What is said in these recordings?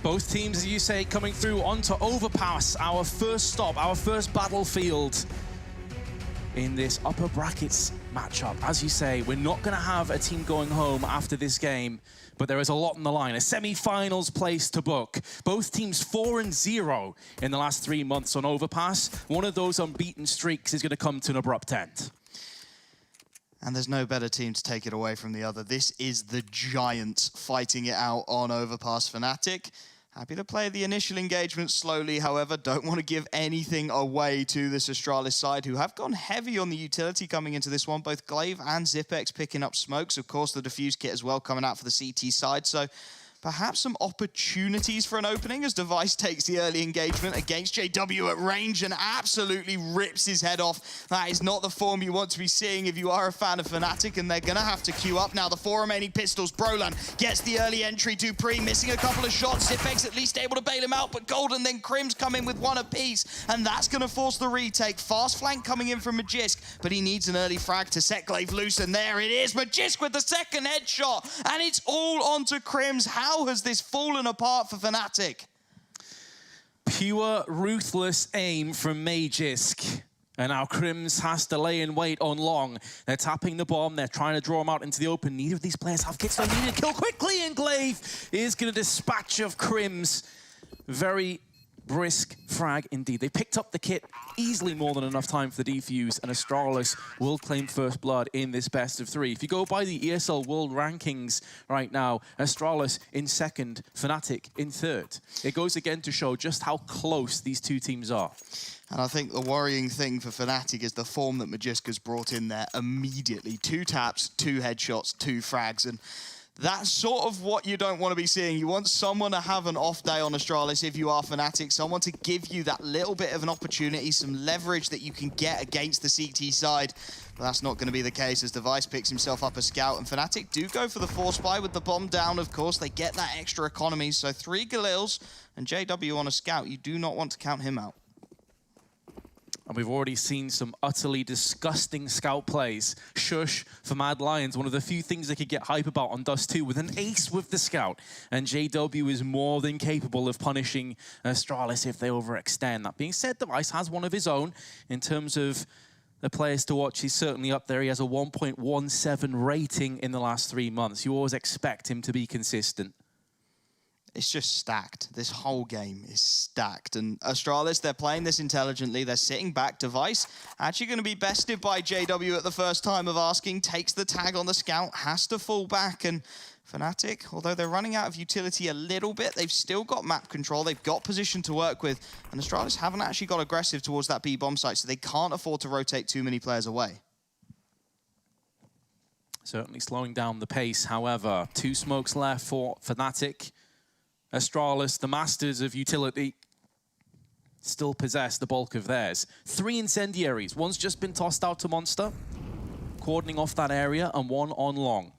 Both teams, as you say, coming through onto Overpass, our first stop, our first battlefield in this upper brackets matchup. As you say, we're not going to have a team going home after this game, but there is a lot on the line. A semi-finals place to book. Both teams 4-0 in the last 3 months on Overpass. One of those unbeaten streaks is going to come to an abrupt end. And there's no better team to take it away from the other. This is the Giants fighting it out on Overpass. Fnatic happy to play the initial engagement slowly, however, don't want to give anything away to this Astralis side, who have gone heavy on the utility coming into this one. Both Glaive and Zipex picking up smokes. Of course, the defuse kit as well coming out for the CT side. So perhaps some opportunities for an opening as Device takes the early engagement against JW at range and absolutely rips his head off. That is not the form you want to be seeing if you are a fan of Fnatic, and they're going to have to queue up now. The 4 remaining pistols. Brolan gets the early entry. Dupree missing a couple of shots. Zipex at least able to bail him out, but Golden then Crim's come in with 1 apiece, and that's going to force the retake. Fast flank coming in from Magisk, but he needs an early frag to set Glaive loose, and there it is. Magisk with the second headshot, and it's all onto Crim's. How has this fallen apart for Fnatic? Pure ruthless aim from Magisk. And now Crims has to lay in wait on long. They're tapping the bomb. They're trying to draw him out into the open. Neither of these players have kits. They need to kill quickly, and Glaive is going to dispatch of Crims. Very brisk frag indeed. They picked up the kit, easily more than enough time for the defuse, and Astralis will claim first blood in this best of 3. If you go by the ESL World Rankings right now, Astralis in 2nd, Fnatic in 3rd. It goes again to show just how close these two teams are. And I think the worrying thing for Fnatic is the form that Magisk has brought in there immediately. 2 taps, 2 headshots, 2 frags, and that's sort of what you don't want to be seeing. You want someone to have an off day on Astralis if you are Fnatic, someone to give you that little bit of an opportunity, some leverage that you can get against the CT side. But that's not going to be the case as Device picks himself up a scout, and Fnatic do go for the force buy with the bomb down, of course. They get that extra economy, so 3 Galils and JW on a scout. You do not want to count him out. And we've already seen some utterly disgusting scout plays. Shush for Mad Lions, one of the few things they could get hype about on Dust 2 with an ace with the scout. And JW is more than capable of punishing Astralis if they overextend. That being said, Device has one of his own in terms of the players to watch. He's certainly up there. He has a 1.17 rating in the last 3 months. You always expect him to be consistent. It's just stacked. This whole game is stacked. And Astralis, they're playing this intelligently. They're sitting back. Device actually going to be bested by JW at the first time of asking. Takes the tag on the scout. Has to fall back. And Fnatic, although they're running out of utility a little bit, they've still got map control. They've got position to work with. And Astralis haven't actually got aggressive towards that B bomb site, so they can't afford to rotate too many players away. Certainly slowing down the pace. However, 2 smokes left for Fnatic. Astralis, the masters of utility, still possess the bulk of theirs. 3 incendiaries. One's just been tossed out to Monster, cordoning off that area, and 1 on long.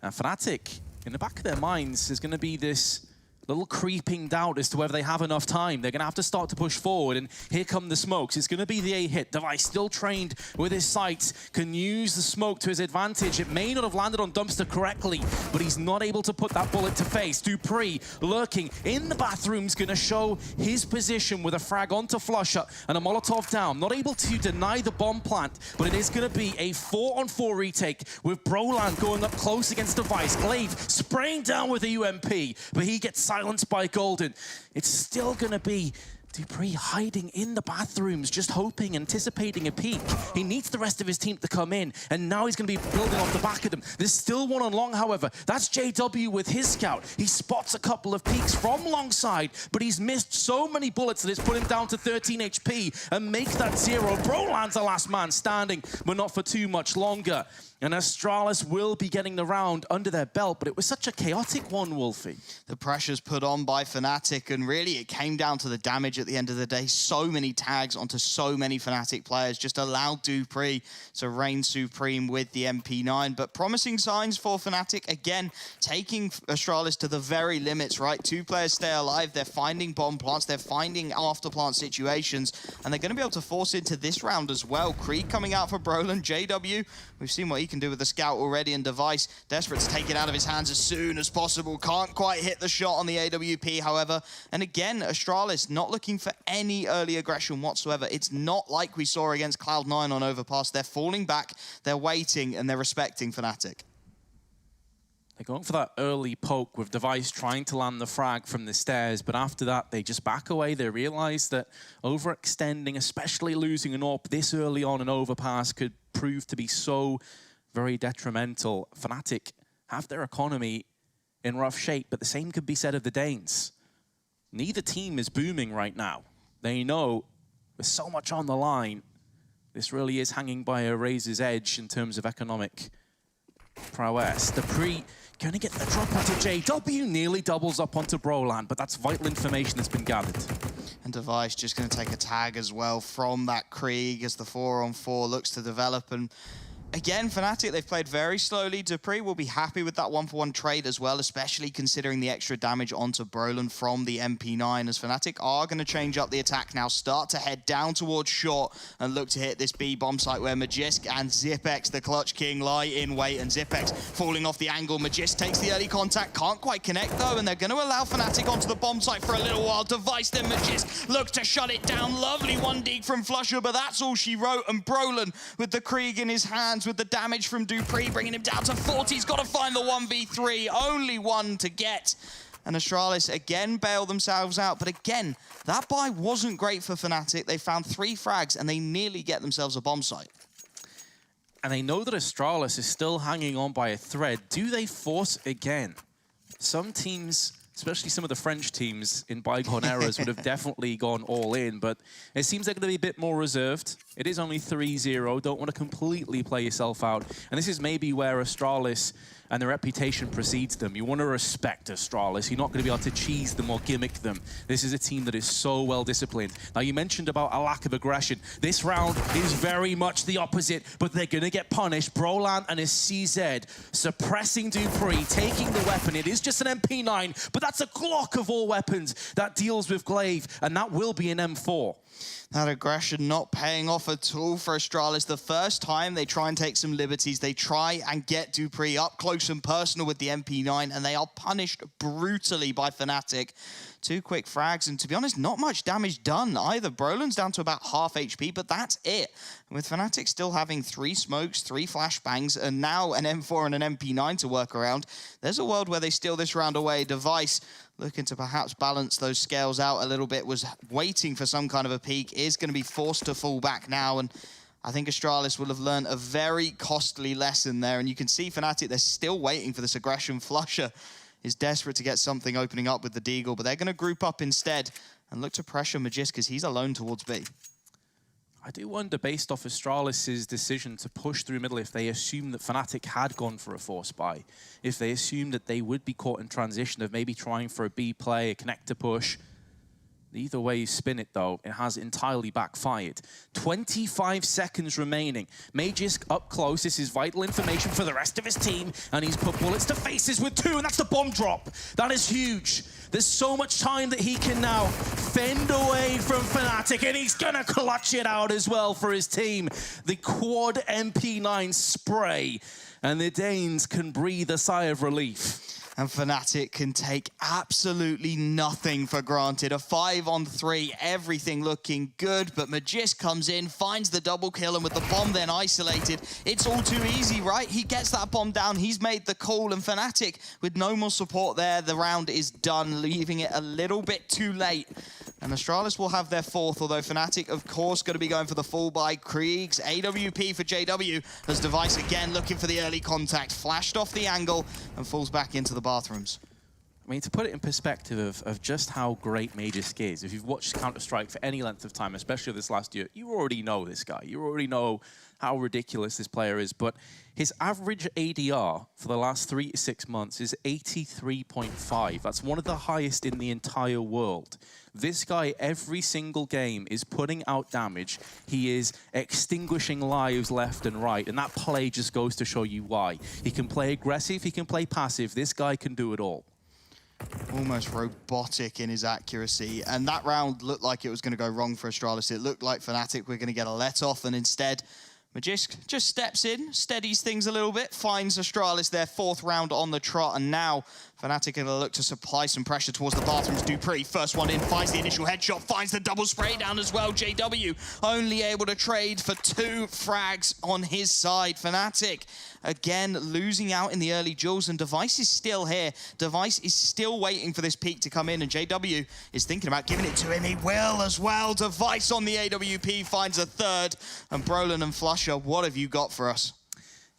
And Fnatic, in the back of their minds, is going to be this little creeping doubt as to whether they have enough time. They're going to have to start to push forward, and here come the smokes. It's going to be the A hit. Device still trained with his sights, can use the smoke to his advantage. It may not have landed on Dumpster correctly, but he's not able to put that bullet to face. Dupree lurking in the bathroom's going to show his position with a frag onto Flusher and a Molotov down. Not able to deny the bomb plant, but it is going to be a 4-on-4 retake with Brolan going up close against Device. Glaive spraying down with a UMP, but he gets silenced by Golden. It's still going to be Dupree hiding in the bathrooms, just hoping, anticipating a peek. He needs the rest of his team to come in, and now he's going to be building off the back of them. There's still 1 on long, however. That's JW with his scout. He spots a couple of peeks from long side, but he's missed so many bullets that it's put him down to 13 HP and make that 0. Brolan's the last man standing, but not for too much longer. And Astralis will be getting the round under their belt, but it was such a chaotic one, Wolfie. The pressure's put on by Fnatic, and really it came down to the damage at at the end of the day. So many tags onto so many Fnatic players just allowed dupreeh to reign supreme with the MP9. But promising signs for Fnatic, again, taking Astralis to the very limits, right? 2 players stay alive, they're finding bomb plants, they're finding after plant situations, and they're going to be able to force into this round as well. Krieg coming out for Brolin, JW, we've seen what he can do with the scout already, and Device desperate to take it out of his hands as soon as possible. Can't quite hit the shot on the AWP, however. And again, Astralis not looking for any early aggression whatsoever. It's not like we saw against Cloud9 on Overpass. They're falling back, they're waiting, and they're respecting Fnatic. They're going for that early poke with Device trying to land the frag from the stairs, but after that, they just back away. They realize that overextending, especially losing an AWP this early on an Overpass, could prove to be so very detrimental. Fnatic have their economy in rough shape, but the same could be said of the Danes. Neither team is booming right now. They know with so much on the line, this really is hanging by a razor's edge in terms of economic prowess. dupreeh gonna get the drop onto JW, nearly doubles up onto Brolan, but that's vital information that's been gathered. And Device just going to take a tag as well from that Krieg as the 4-on-4 looks to develop. And again, Fnatic, they've played very slowly. dupreeh will be happy with that 1-for-1 trade as well, especially considering the extra damage onto Brolan from the MP9, as Fnatic are going to change up the attack now, start to head down towards short and look to hit this B bomb site where Magisk and Zipex, the Clutch King, lie in wait, and Zipex falling off the angle. Magisk takes the early contact, can't quite connect though, and they're going to allow Fnatic onto the bomb site for a little while. Device, then Magisk look to shut it down. Lovely 1-dig from Flusher, but that's all she wrote, and Brolan with the Krieg in his hands, with the damage from dupreeh, bringing him down to 40. He's got to find the 1v3, only one to get. And Astralis again bail themselves out. But again, that buy wasn't great for Fnatic. They found 3 frags and they nearly get themselves a bomb site. And they know that Astralis is still hanging on by a thread. Do they force again? Some teams, especially some of the French teams in bygone eras, would have definitely gone all in, but it seems they're going to be a bit more reserved. It is only 3-0. Don't want to completely play yourself out. And this is maybe where Astralis and their reputation precedes them. You want to respect Astralis. You're not going to be able to cheese them or gimmick them. This is a team that is so well disciplined. Now, you mentioned about a lack of aggression. This round is very much the opposite, but they're going to get punished. Brolan and his CZ suppressing dupreeh, taking the weapon. It is just an MP9, but that's a Glock of all weapons that deals with Glaive, and that will be an M4. That aggression not paying off at all for Astralis. The first time they try and take some liberties, they try and get dupreeh up close and personal with the MP9, and they are punished brutally by Fnatic. 2 quick frags, and to be honest, not much damage done either. Brolan's down to about half HP, but that's it. And with Fnatic still having 3 smokes, 3 flashbangs, and now an M4 and an MP9 to work around, there's a world where they steal this round away. Device looking to perhaps balance those scales out a little bit, was waiting for some kind of a peak, is going to be forced to fall back now, and I think Astralis will have learned a very costly lesson there, and you can see Fnatic, they're still waiting for this aggression. Flusher is desperate to get something opening up with the Deagle, but they're going to group up instead and look to pressure Magisk because he's alone towards B. I do wonder, based off Astralis' decision to push through middle, if they assumed that Fnatic had gone for a force buy, if they assumed that they would be caught in transition of maybe trying for a B play, a connector push. Either way you spin it, though, it has entirely backfired. 25 seconds remaining. Magisk up close. This is vital information for the rest of his team, and he's put bullets to faces with 2, and that's the bomb drop. That is huge. There's so much time that he can now fend away from Fnatic, and he's gonna clutch it out as well for his team. The quad MP9 spray, and the Danes can breathe a sigh of relief. And Fnatic can take absolutely nothing for granted. A 5-on-3, everything looking good, but Magisk comes in, finds the double kill, and with the bomb then isolated, it's all too easy, right? He gets that bomb down, he's made the call, and Fnatic, with no more support there, the round is done, leaving it a little bit too late. And Astralis will have their 4th, although Fnatic, of course, going to be going for the full buy. Krieg's AWP for JW, as Device again looking for the early contact, flashed off the angle and falls back into the bathrooms. I mean, to put it in perspective of just how great Magisk is, if you've watched Counter-Strike for any length of time, especially this last year, you already know this guy. You already know how ridiculous this player is. But his average ADR for the last 3 to 6 months is 83.5. That's one of the highest in the entire world. This guy, every single game, is putting out damage. He is extinguishing lives left and right. And that play just goes to show you why. He can play aggressive, he can play passive. This guy can do it all. Almost robotic in his accuracy. And that round looked like it was going to go wrong for Astralis. It looked like Fnatic were going to get a let-off, and instead, Magisk just steps in, steadies things a little bit, finds Astralis their 4th round on the trot, and now Fnatic are going to look to supply some pressure towards the bathrooms. dupreeh, first one in, finds the initial headshot, finds the double spray down as well. JW only able to trade for 2 frags on his side. Fnatic, again, losing out in the early duels, and Device is still here. Device is still waiting for this peak to come in, and JW is thinking about giving it to him. He will as well. Device on the AWP finds a 3rd, and Brolin and Flusher, what have you got for us?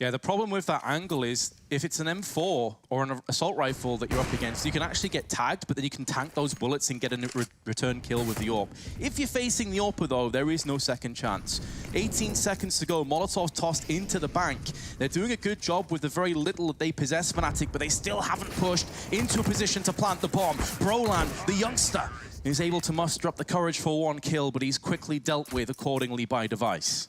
Yeah, the problem with that angle is if it's an M4 or an assault rifle that you're up against, you can actually get tagged, but then you can tank those bullets and get a return kill with the AWP. If you're facing the AWP, though, there is no second chance. 18 seconds to go. Molotov tossed into the bank. They're doing a good job with the very little that they possess, Fnatic, but they still haven't pushed into a position to plant the bomb. Brolan, the youngster, is able to muster up the courage for 1 kill, but he's quickly dealt with accordingly by Device.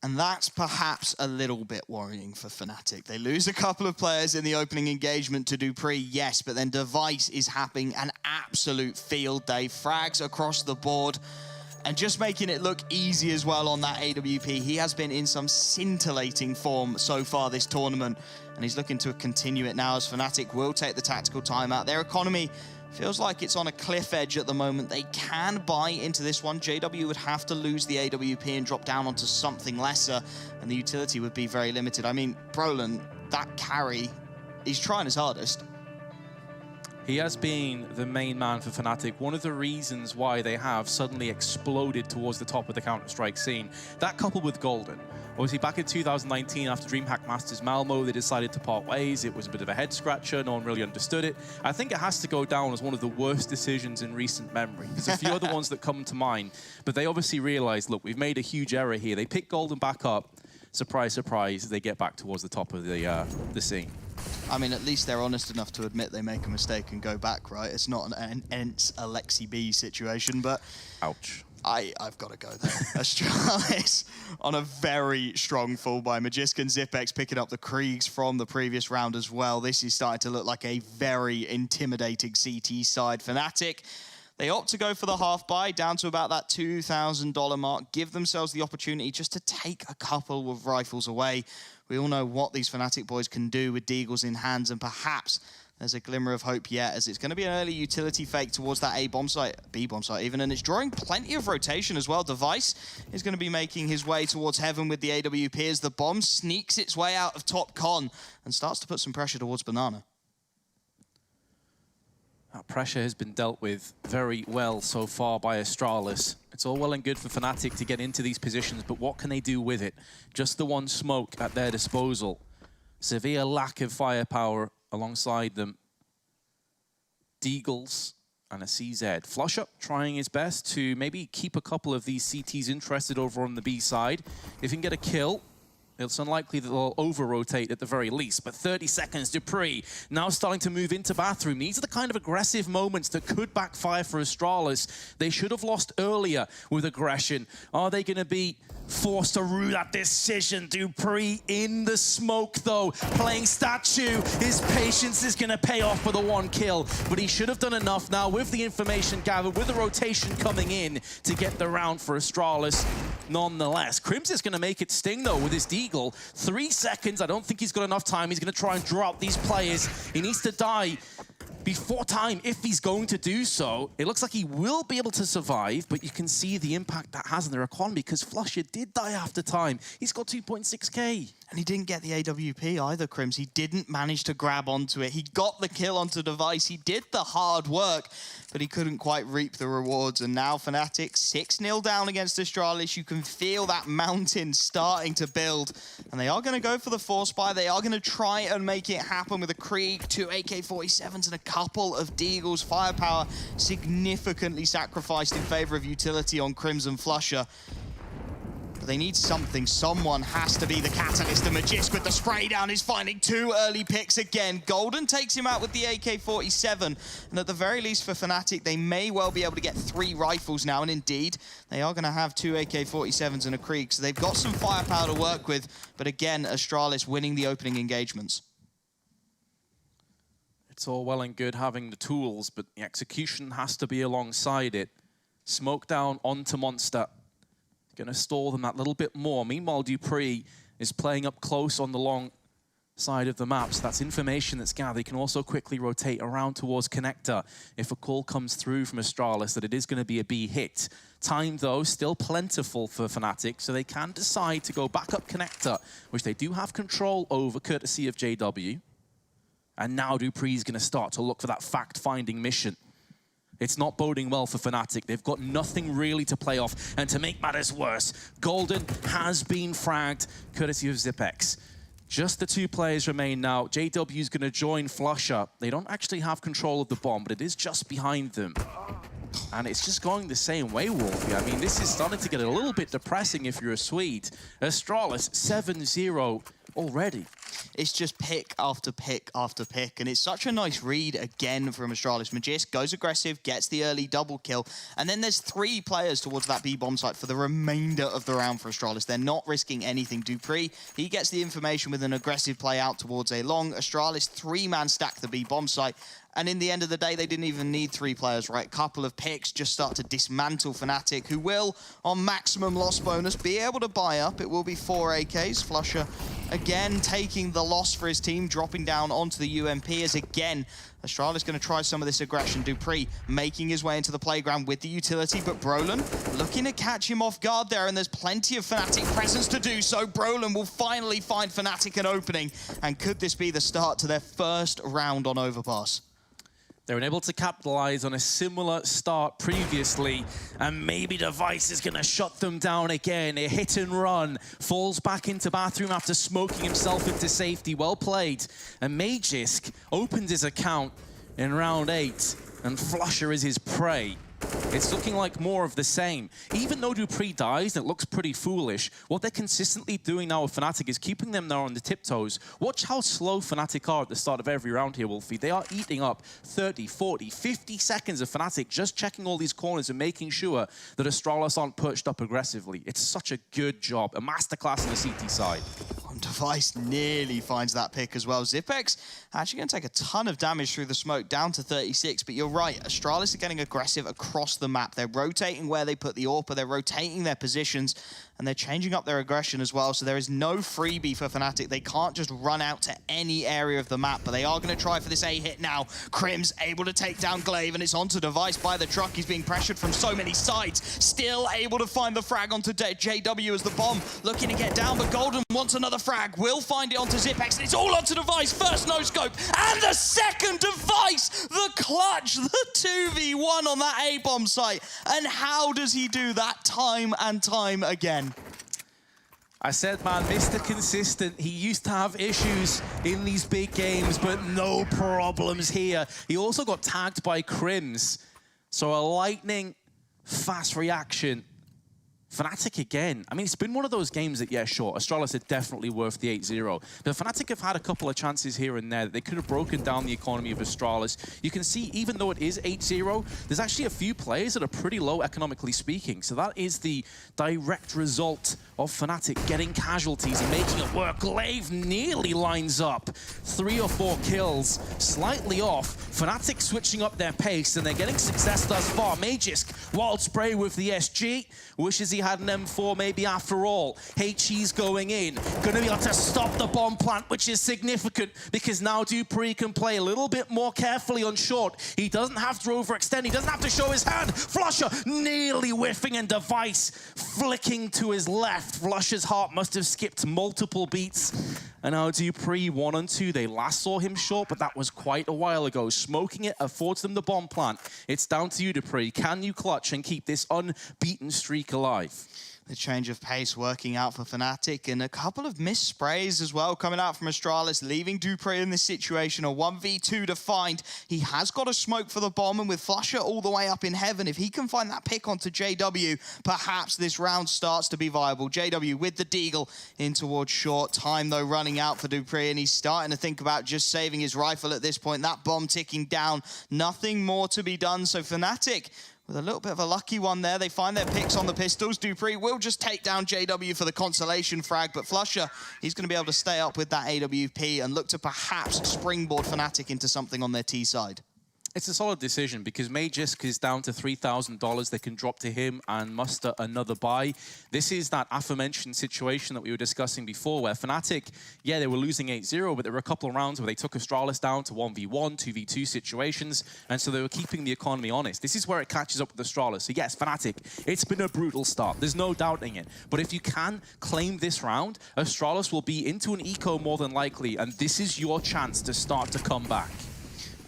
And that's perhaps a little bit worrying for Fnatic. They lose a couple of players in the opening engagement to dupreeh, yes, but then Device is having an absolute field day. Frags across the board and just making it look easy as well on that AWP. He has been in some scintillating form so far this tournament, and he's looking to continue it now as Fnatic will take the tactical timeout. Their economy feels like it's on a cliff edge at the moment. They can buy into this one. JW would have to lose the AWP and drop down onto something lesser, and the utility would be very limited. I mean, Brolin, that carry, he's trying his hardest. He has been the main man for Fnatic, one of the reasons why they have suddenly exploded towards the top of the Counter-Strike scene. That coupled with Golden. Obviously, back in 2019, after DreamHack Masters Malmo, they decided to part ways. It was a bit of a head-scratcher. No one really understood it. I think it has to go down as one of the worst decisions in recent memory. There's a few other ones that come to mind, but they obviously realized, look, we've made a huge error here. They pick Golden back up. Surprise, surprise, they get back towards the top of the scene. I mean, at least they're honest enough to admit they make a mistake and go back, right? It's not an Ents Alexi B situation, but... Ouch. I've got to go there. Astralis on a very strong fall by Magisk, and Zipex picking up the Kriegs from the previous round as well. This is starting to look like a very intimidating CT side. Fnatic, they opt to go for the half buy, down to about that $2,000 mark, give themselves the opportunity just to take a couple of rifles away. We all know what these Fnatic boys can do with Deagles in hands, and perhaps there's a glimmer of hope yet, as it's going to be an early utility fake towards that A-bomb site, B-bomb site even, and it's drawing plenty of rotation as well. Device is going to be making his way towards Heaven with the AWP as the bomb sneaks its way out of top con and starts to put some pressure towards Banana. That pressure has been dealt with very well so far by Astralis. It's all well and good for Fnatic to get into these positions, but what can they do with it? Just the one smoke at their disposal. Severe lack of firepower alongside them. Deagles and a CZ. Flusher trying his best to maybe keep a couple of these CTs interested over on the B side. If he can get a kill, it's unlikely that they'll over-rotate at the very least. But 30 seconds, dupreeh now starting to move into bathroom. These are the kind of aggressive moments that could backfire for Astralis. They should have lost earlier with aggression. Are they going to be forced to rue that decision? dupreeh in the smoke, though, playing statue. His patience is going to pay off for the 1 kill, but he should have done enough now with the information gathered, with the rotation coming in to get the round for Astralis. Nonetheless, Crims is going to make it sting, though, with his Deagle. 3 seconds. I don't think he's got enough time. He's going to try and draw out these players. He needs to die before time if he's going to do so. It looks like he will be able to survive, but you can see the impact that has on their economy because Flusher did die after time. He's got 2.6k. And he didn't get the AWP either, Crims. He didn't manage to grab onto it. He got the kill onto Device. He did the hard work, but he couldn't quite reap the rewards. And now Fnatic 6-0 down against Astralis. You can feel that mountain starting to build. And they are going to go for the force buy. They are going to try and make it happen with a Krieg, 2 AK-47s, and a couple of Deagles. Firepower significantly sacrificed in favor of utility on Crimson Flusher. But they need something. Someone has to be the catalyst. And Magisk with the spray down is finding 2 early picks again. Golden takes him out with the AK-47. And at the very least for Fnatic, they may well be able to get 3 rifles now. And indeed, they are going to have 2 AK-47s and a Krieg. So they've got some firepower to work with. But again, Astralis winning the opening engagements. It's all well and good having the tools, but the execution has to be alongside it. Smoke down onto Monster. Going to stall them that little bit more. Meanwhile, dupreeh is playing up close on the long side of the map, so that's information that's gathered. He can also quickly rotate around towards Connector if a call comes through from Astralis that it is going to be a B hit. Time, though, still plentiful for Fnatic, so they can decide to go back up Connector, which they do have control over, courtesy of JW. And now dupreeh is going to start to look for that fact-finding mission. It's not boding well for Fnatic. They've got nothing really to play off. And to make matters worse, Golden has been fragged, courtesy of Zipex. Just the 2 players remain now. JW is going to join Flusher. They don't actually have control of the bomb, but it is just behind them. And it's just going the same way, Wolfie. I mean, this is starting to get a little bit depressing if you're a Swede. Astralis 7-0 already. It's just pick after pick after pick, and it's such a nice read again from Astralis. Magisk goes aggressive, gets the early double kill, and then there's 3 players towards that B bomb site for the remainder of the round for Astralis. They're not risking anything. dupreeh, he gets the information with an aggressive play out towards A long. Astralis 3-man stack the B bomb site. And in the end of the day, they didn't even need 3 players, right? Couple of picks just start to dismantle Fnatic, who will, on maximum loss bonus, be able to buy up. It will be 4 AKs. Flusher, again, taking the loss for his team, dropping down onto the UMP as, again, Astralis going to try some of this aggression. dupreeh making his way into the playground with the utility, but Brolin looking to catch him off guard there, and there's plenty of Fnatic presence to do so. Brolin will finally find Fnatic an opening, and could this be the start to their first round on Overpass? They were able to capitalize on a similar start previously, and maybe Device is going to shut them down again. A hit and run, falls back into bathroom after smoking himself into safety. Well played. And Magisk opened his account in round 8, and Flusher is his prey. It's looking like more of the same. Even though dupreeh dies, and it looks pretty foolish, what they're consistently doing now with Fnatic is keeping them there on the tiptoes. Watch how slow Fnatic are at the start of every round here, Wolfie. They are eating up 30, 40, 50 seconds of Fnatic just checking all these corners and making sure that Astralis aren't pushed up aggressively. It's such a good job. A masterclass on the CT side. Device nearly finds that pick as well. Zipex actually going to take a ton of damage through the smoke, down to 36. But you're right, Astralis are getting aggressive across the map. They're rotating where they put the AWP, they're rotating their positions, and they're changing up their aggression as well. So there is no freebie for Fnatic. They can't just run out to any area of the map, but they are going to try for this A hit now. Crims able to take down Glaive, and it's onto Device by the truck. He's being pressured from so many sides. Still able to find the frag onto JW as the bomb looking to get down, but Golden wants another frag. Will find it onto Zipex, and it's all onto Device. First no scope, and the second Device. The clutch, the 2v1 on that A-bomb site. And how does he do that time and time again? I said, man, Mr. Consistent. He used to have issues in these big games, but no problems here. He also got tagged by Crims. So a lightning fast reaction. Fnatic again. I mean, it's been one of those games that, yeah, sure, Astralis are definitely worth the 8-0. But Fnatic have had a couple of chances here and there that they could have broken down the economy of Astralis. You can see, even though it is 8-0, there's actually a few players that are pretty low economically speaking. So that is the direct result of Fnatic getting casualties and making it work. Glaive nearly lines up. 3 or 4 kills, slightly off. Fnatic switching up their pace, and they're getting success thus far. Magisk, wild spray with the SG. Wishes he had an M4 maybe after all. HE's going in. Going to be able to stop the bomb plant, which is significant because now dupreeh can play a little bit more carefully on short. He doesn't have to overextend. He doesn't have to show his hand. Flusher nearly whiffing, and Device flicking to his left. Flusher's heart must have skipped multiple beats. And now Dupree 1 and 2. They last saw him short, but that was quite a while ago. Smoking it affords them the bomb plant. It's down to you, Dupree. Can you clutch and keep this unbeaten streak alive? The change of pace working out for Fnatic, and a couple of missed sprays as well coming out from Astralis, leaving Dupree in this situation. A 1v2 to find. He has got a smoke for the bomb, and with Flusher all the way up in heaven, if he can find that pick onto JW, perhaps this round starts to be viable. JW with the deagle in towards short. Time, though, running out for Dupree, and he's starting to think about just saving his rifle at this point. That bomb ticking down. Nothing more to be done, so Fnatic with a little bit of a lucky one there. They find their picks on the pistols. Dupree will just take down JW for the consolation frag, but Flusher, he's going to be able to stay up with that AWP and look to perhaps springboard Fnatic into something on their T side. It's a solid decision because Magisk is down to $3,000. They can drop to him and muster another buy. This is that aforementioned situation that we were discussing before where Fnatic, yeah, they were losing 8-0, but there were a couple of rounds where they took Astralis down to 1v1, 2v2 situations, and so they were keeping the economy honest. This is where it catches up with Astralis. So yes, Fnatic, it's been a brutal start. There's no doubting it. But if you can claim this round, Astralis will be into an eco more than likely, and this is your chance to start to come back.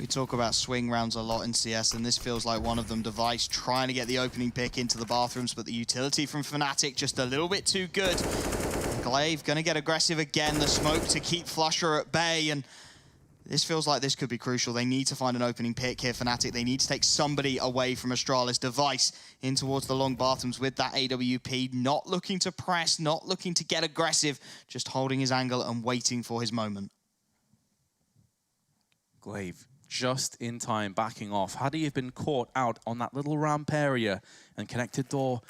We talk about swing rounds a lot in CS, and this feels like one of them. Device trying to get the opening pick into the bathrooms, but the utility from Fnatic just a little bit too good. Glaive going to get aggressive again. The smoke to keep Flusher at bay, and this feels like this could be crucial. They need to find an opening pick here, Fnatic. They need to take somebody away from Astralis. Device in towards the long bathrooms with that AWP. Not looking to press, not looking to get aggressive, just holding his angle and waiting for his moment. Glaive just in time, backing off. Had he have been caught out on that little ramp area and connected door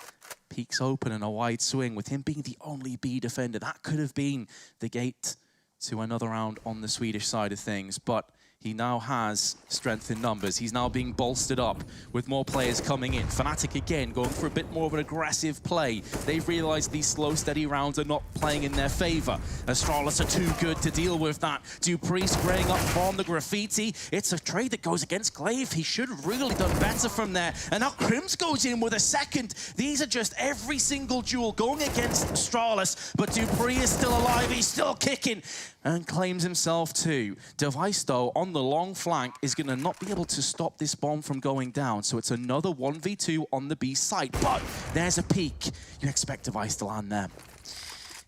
peeks open and a wide swing, with him being the only B defender, that could have been the gate to another round on the Swedish side of things. But he now has strength in numbers. He's now being bolstered up with more players coming in. Fnatic again going for a bit more of an aggressive play. They've realized these slow, steady rounds are not playing in their favor. Astralis are too good to deal with that. Dupree spraying up from the graffiti. It's a trade that goes against Glaive. He should have really done better from there. And now Crims goes in with a second. These are just every single duel going against Astralis, but Dupree is still alive. He's still kicking and claims himself too. Device, though, on the long flank is going to not be able to stop this bomb from going down. So it's another 1v2 on the B site. But there's a peek. You expect Device to land there.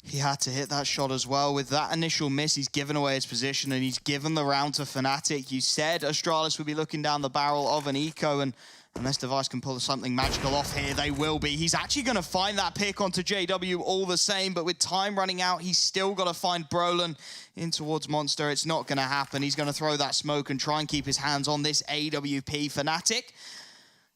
He had to hit that shot as well. With that initial miss, he's given away his position and he's given the round to Fnatic. You said Astralis would be looking down the barrel of an eco, and unless Device can pull something magical off here, they will be. He's actually going to find that pick onto JW all the same, but with time running out, he's still got to find Brolin in towards Monster. It's not going to happen. He's going to throw that smoke and try and keep his hands on this AWP. Fnatic,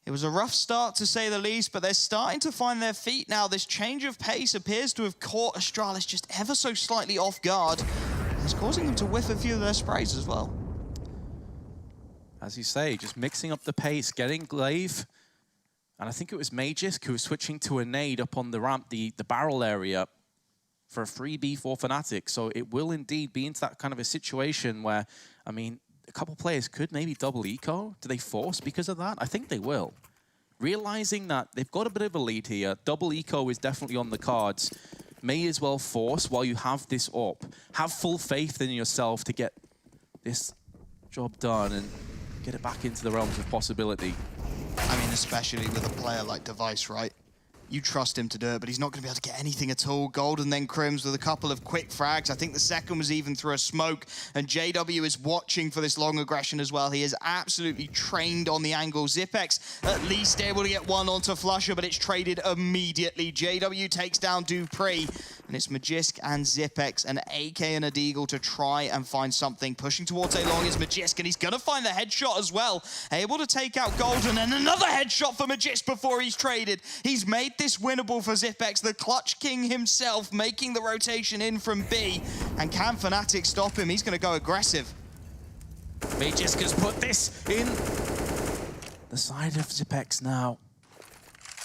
it was a rough start to say the least, but they're starting to find their feet now. This change of pace appears to have caught Astralis just ever so slightly off guard. It's causing them to whiff a few of their sprays as well. As you say, just mixing up the pace, getting Glaive. And I think it was Magisk who was switching to a nade up on the ramp, the barrel area, for a free B for Fnatic. So it will indeed be into that kind of a situation where, I mean, a couple players could maybe double eco. Do they force because of that? I think they will. Realizing that they've got a bit of a lead here, double eco is definitely on the cards. May as well force while you have this up. Have full faith in yourself to get this job done and get it back into the realms of possibility. I mean, especially with a player like Device, right? You trust him to do it, but he's not going to be able to get anything at all. Gold and then Crims with a couple of quick frags. I think the second was even through a smoke, and JW is watching for this long aggression as well. He is absolutely trained on the angle. Zipex at least able to get one onto Flusher, but it's traded immediately. JW takes down Dupree, and it's Magisk and Zipex, an AK and a Deagle to try and find something. Pushing towards A long is Magisk, and he's going to find the headshot as well. Able to take out Golden, and another headshot for Magisk before he's traded. He's made this winnable for Zipex, the clutch king himself, making the rotation in from B. And can Fnatic stop him? He's going to go aggressive. Magisk has put this in the side of Zipex now.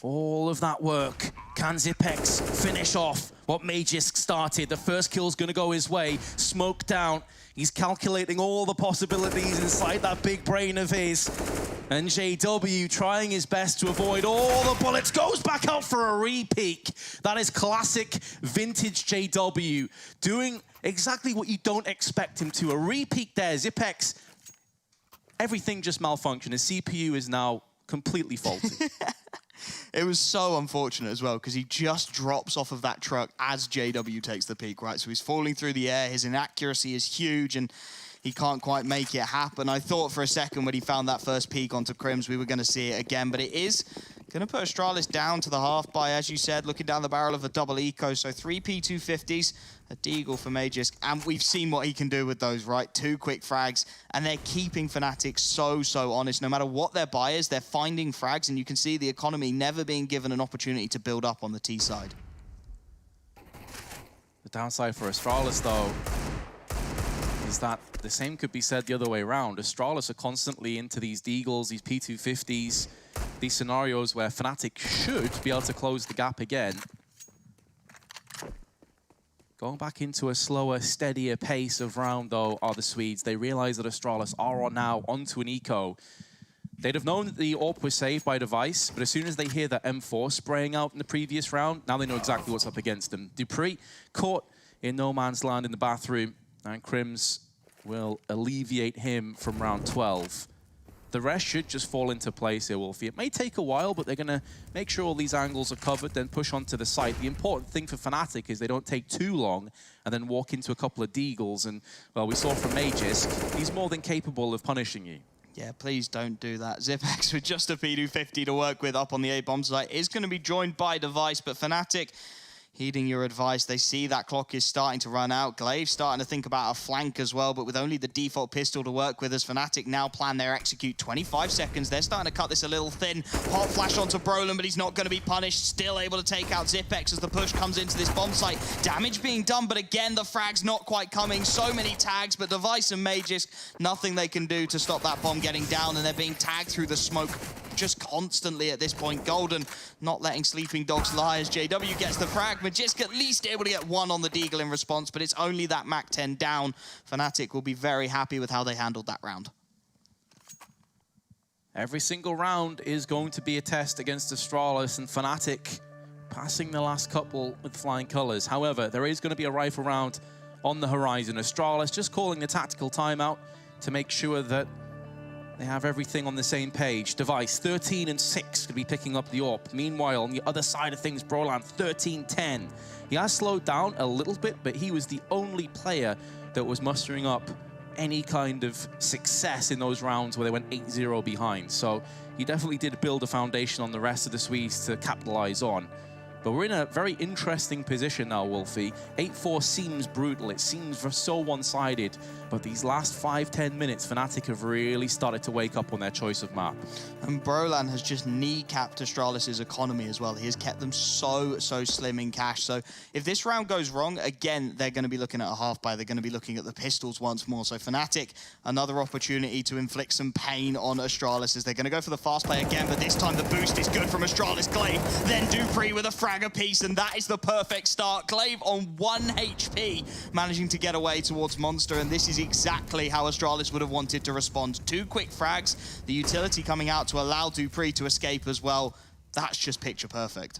All of that work. Can Zipex finish off what Magisk started? The first kill's going to go his way. Smoke down. He's calculating all the possibilities inside that big brain of his. And JW trying his best to avoid all the bullets, goes back out for a re-peek. That is classic vintage JW, doing exactly what you don't expect him to. A re-peek there, Zipex, everything just malfunctioned. His CPU is now completely faulty. It was so unfortunate as well, because he just drops off of that truck as JW takes the peak, right? So he's falling through the air, his inaccuracy is huge, and he can't quite make it happen. I thought for a second when he found that first peak onto Crims, we were going to see it again, but it is going to put Astralis down to the half by, as you said, looking down the barrel of a double eco. So 3 P250s, a deagle for Magisk, and we've seen what he can do with those, right? 2 quick frags, and they're keeping Fnatic so honest. No matter what their buy is, they're finding frags, and you can see the economy never being given an opportunity to build up on the T side. The downside for Astralis, though, is that the same could be said the other way around. Astralis are constantly into these deagles, these P250s, these scenarios where Fnatic should be able to close the gap again. Going back into a slower, steadier pace of round, though, are the Swedes. They realize that Astralis are on now onto an eco. They'd have known that the AWP was saved by Device, but as soon as they hear that M4 spraying out in the previous round, now they know exactly what's up against them. dupreeh caught in no man's land in the bathroom, and Crims will alleviate him from round 12. The rest should just fall into place here, Wolfie. It may take a while, but they're going to make sure all these angles are covered, then push onto the site. The important thing for Fnatic is they don't take too long and then walk into a couple of deagles. And, well, we saw from Magisk, he's more than capable of punishing you. Yeah, please don't do that. Zipex with just a P250 to work with up on the A-bomb site is going to be joined by Device, but Fnatic, heeding your advice, they see that clock is starting to run out. Glaive's starting to think about a flank as well, but with only the default pistol to work with, as Fnatic now plan their execute. 25 seconds, they're starting to cut this a little thin. Hot flash onto Brolin, but he's not going to be punished. Still able to take out Zipex as the push comes into this bomb site. Damage being done, but again, the frag's not quite coming. So many tags, but Device and Magisk, nothing they can do to stop that bomb getting down, and they're being tagged through the smoke just constantly at this point. Golden not letting sleeping dogs lie as JW gets the frag. Magisk at least able to get one on the deagle in response, but it's only that Mach 10 down. Fnatic will be very happy with how they handled that round. Every single round is going to be a test against Astralis, and Fnatic passing the last couple with flying colors. However, there is going to be a rifle round on the horizon. Astralis just calling the tactical timeout to make sure that they have everything on the same page. Device, 13 and 6, could be picking up the AWP. Meanwhile, on the other side of things, Brolan, 13-10. He has slowed down a little bit, but he was the only player that was mustering up any kind of success in those rounds where they went 8-0 behind. So he definitely did build a foundation on the rest of the Swedes to capitalize on. But we're in a very interesting position now, Wolfie. 8-4 seems brutal. It seems so one-sided. But these last 5-10 minutes, Fnatic have really started to wake up on their choice of map. And Brolan has just kneecapped Astralis' economy as well. He has kept them so slim in cash. So if this round goes wrong, again, they're going to be looking at a half buy. They're going to be looking at the pistols once more. So Fnatic, another opportunity to inflict some pain on Astralis as they're going to go for the fast play again. But this time the boost is good from Astralis. Glaive, then dupreeh with a frag apiece, and that is the perfect start. Glaive on 1 HP, managing to get away towards Monster, and this is exactly how Astralis would have wanted to respond. 2 quick frags, the utility coming out to allow dupreeh to escape as well. That's just picture perfect.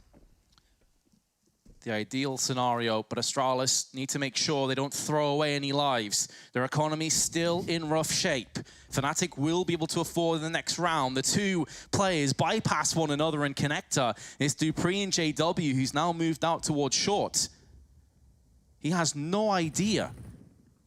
The ideal scenario, but Astralis need to make sure they don't throw away any lives. Their economy's still in rough shape. Fnatic will be able to afford the next round. The 2 players bypass one another in connector. It's dupreeh and JW, who's now moved out towards short. He has no idea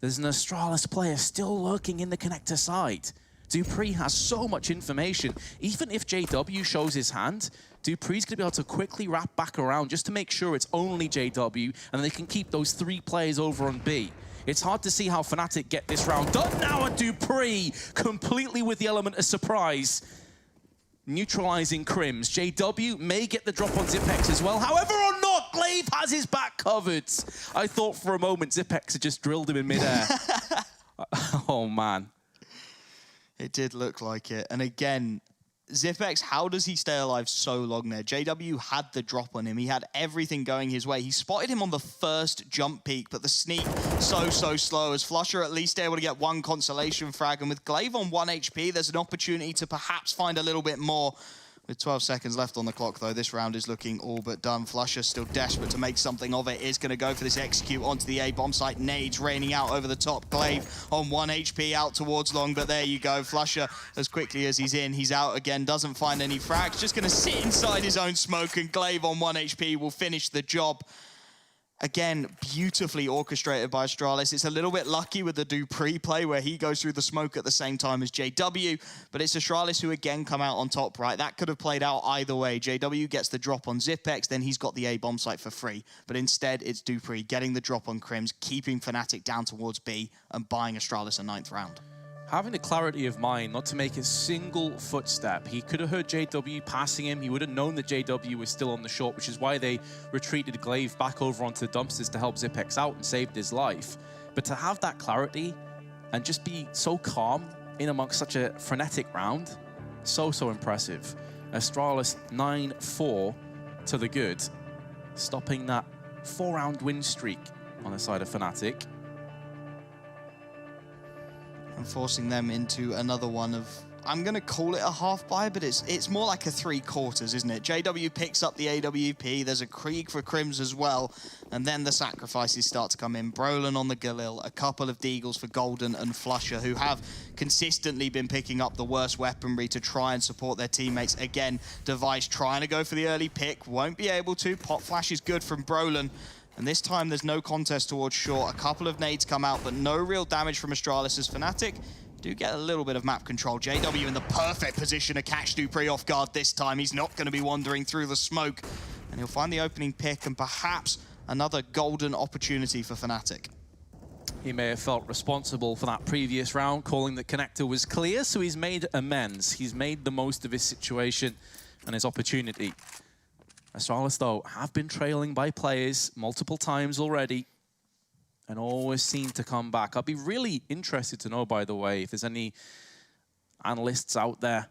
there's an Astralis player still lurking in the connector side. dupreeh has so much information. Even if JW shows his hand, dupreeh's going to be able to quickly wrap back around just to make sure it's only JW, and they can keep those 3 players over on B. It's hard to see how Fnatic get this round done now at dupreeh, completely with the element of surprise. Neutralizing Crims. JW may get the drop on Zipex as well. However or not, Glaive has his back covered. I thought for a moment Zipex had just drilled him in midair. Oh, man. It did look like it. And again, Zipex, how does he stay alive so long there? JW had the drop on him. He had everything going his way. He spotted him on the first jump peak, but the sneak so slow as Flusher at least able to get one consolation frag. And with Glaive on 1 HP, there's an opportunity to perhaps find a little bit more. With 12 seconds left on the clock, though, this round is looking all but done. Flusher still desperate to make something of it. Is going to go for this execute onto the A bomb site. Nades raining out over the top. Glaive on 1 HP out towards long, but there you go. Flusher, as quickly as he's in, he's out again. Doesn't find any frags. Just going to sit inside his own smoke, and Glaive on 1 HP will finish the job. Again, beautifully orchestrated by Astralis. It's a little bit lucky with the Dupree play where he goes through the smoke at the same time as JW, but it's Astralis who again come out on top, right? That could have played out either way. JW gets the drop on Zipex, then he's got the A bomb site for free. But instead, it's Dupree getting the drop on Crims, keeping Fnatic down towards B, and buying Astralis a 9th round. Having the clarity of mind not to make a single footstep. He could have heard JW passing him. He would have known that JW was still on the short, which is why they retreated Glaive back over onto the dumpsters to help Zipex out and saved his life. But to have that clarity and just be so calm in amongst such a frenetic round, so impressive. Astralis 9-4 to the good, stopping that 4-round win streak on the side of Fnatic. And forcing them into another one of, I'm going to call it a half buy, but it's more like a 3/4, isn't it? JW picks up the AWP, there's a Krieg for Crims as well, and then the sacrifices start to come in. Brolin on the Galil, a couple of Deagles for Golden and Flusher, who have consistently been picking up the worst weaponry to try and support their teammates. Again, Device trying to go for the early pick, won't be able to. Pop flash is good from Brolin. And this time there's no contest towards short. A couple of nades come out, but no real damage from Astralis as Fnatic do get a little bit of map control. JW in the perfect position to catch Dupree off guard this time. He's not going to be wandering through the smoke. And he'll find the opening pick and perhaps another golden opportunity for Fnatic. He may have felt responsible for that previous round, calling that connector was clear, so he's made amends. He's made the most of his situation and his opportunity. Astralis, though, have been trailing by players multiple times already and always seem to come back. I'd be really interested to know, by the way, if there's any analysts out there,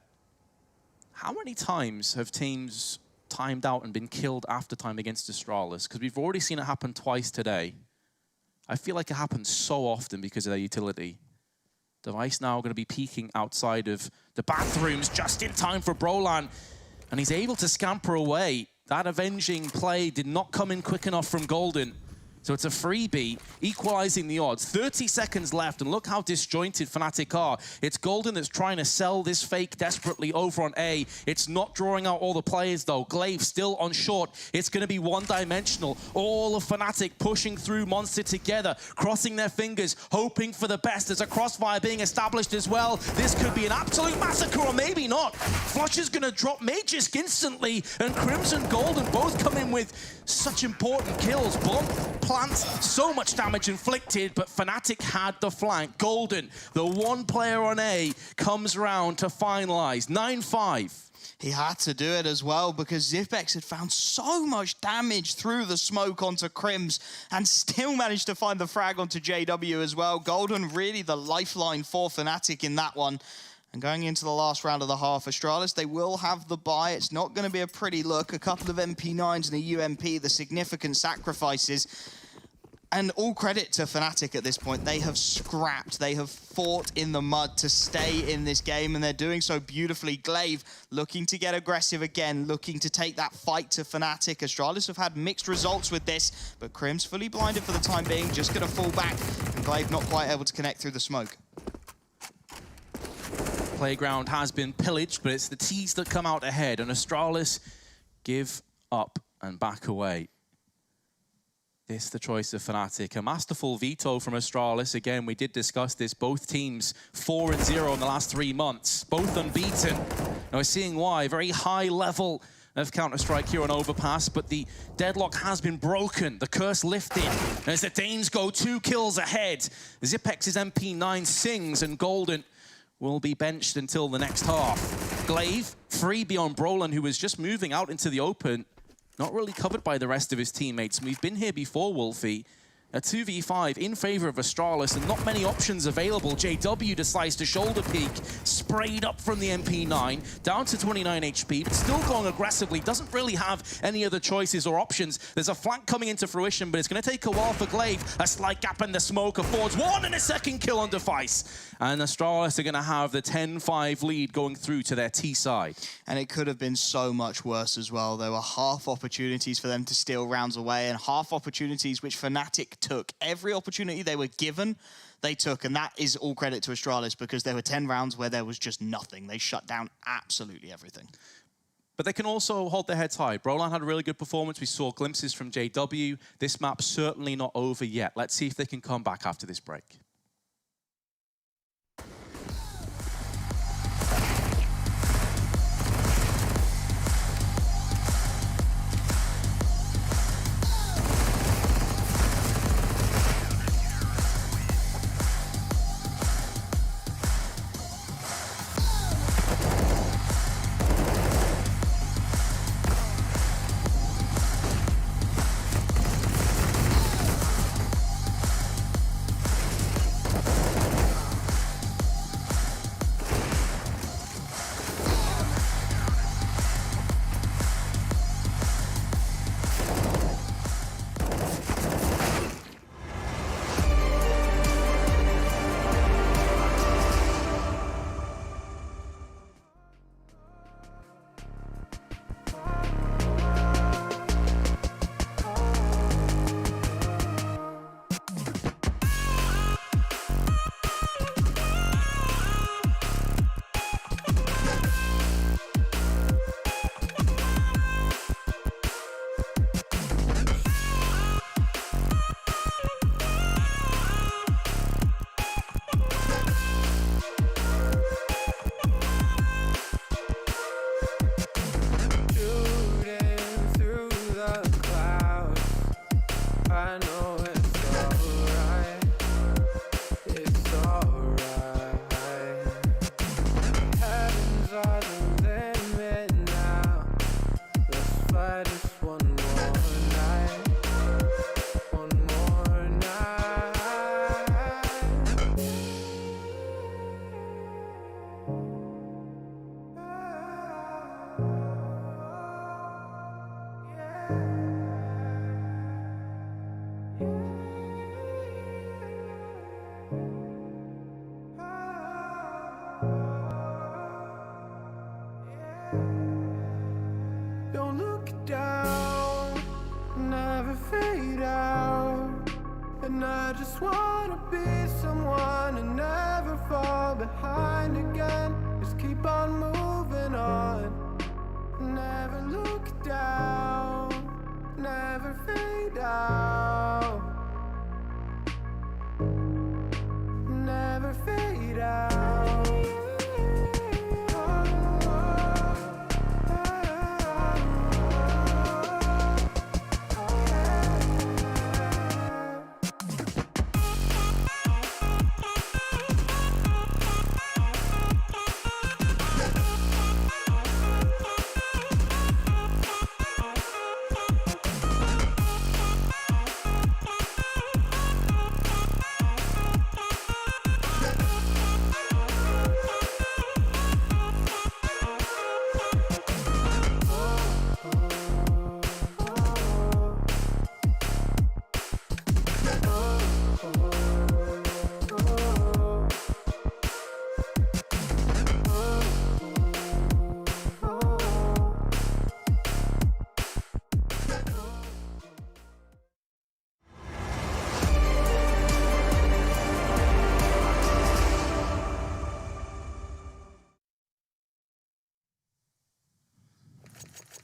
how many times have teams timed out and been killed after time against Astralis? Because we've already seen it happen twice today. I feel like it happens so often because of their utility. Device now going to be peeking outside of the bathrooms just in time for Brolan, and he's able to scamper away. That avenging play did not come in quick enough from Golden. So it's a freebie, equalizing the odds. 30 seconds left, and look how disjointed Fnatic are. It's Golden that's trying to sell this fake desperately over on A. It's not drawing out all the players, though. Glaive still on short. It's going to be one-dimensional. All of Fnatic pushing through Monster together, crossing their fingers, hoping for the best. There's a crossfire being established as well. This could be an absolute massacre, or maybe not. Flusher's going to drop Magisk instantly, and Crimson Golden both come in with such important kills. Bomb plant, so much damage inflicted, but Fnatic had the flank. Golden, the one player on A, comes round to finalize. 9-5. He had to do it as well because Zipex had found so much damage through the smoke onto Crims and still managed to find the frag onto JW as well. Golden really the lifeline for Fnatic in that one. And going into the last round of the half, Astralis, they will have the buy. It's not going to be a pretty look. A couple of MP9s and a UMP, the significant sacrifices. And all credit to Fnatic at this point. They have scrapped. They have fought in the mud to stay in this game, and they're doing so beautifully. Glaive looking to get aggressive again, looking to take that fight to Fnatic. Astralis have had mixed results with this, but Crims fully blinded for the time being, just going to fall back, and Glaive not quite able to connect through the smoke. Playground has been pillaged, but it's the T's that come out ahead, and Astralis give up and back away. This the choice of Fnatic. A masterful veto from Astralis. Again, we did discuss this. Both teams 4-0 in the last 3 months, both unbeaten. Now we're seeing why. Very high level of Counter-Strike here on Overpass, but the deadlock has been broken. The curse lifted as the Danes go 2 kills ahead. Zipex's MP9 sings, and Golden will be benched until the next half. Glaive, free beyond Brolin, who was just moving out into the open, not really covered by the rest of his teammates. We've been here before, Wolfie. A 2v5 in favor of Astralis and not many options available. JW decides to shoulder peek, sprayed up from the MP9, down to 29 HP, but still going aggressively. Doesn't really have any other choices or options. There's a flank coming into fruition, but it's going to take a while for Glaive. A slight gap in the smoke affords 1 and a second kill on Device. And Astralis are going to have the 10-5 lead going through to their T side. And it could have been so much worse as well. There were half opportunities for them to steal rounds away and half opportunities which Fnatic took. Every opportunity they were given, they took. And that is all credit to Astralis because there were 10 rounds where there was just nothing. They shut down absolutely everything. But they can also hold their heads high. Brolan had a really good performance. We saw glimpses from JW. This map's certainly not over yet. Let's see if they can come back after this break. Don't look down, never fade out. And I just wanna be someone and never fall behind again. Just keep on moving on. Never look down, never fade out. Never fade out.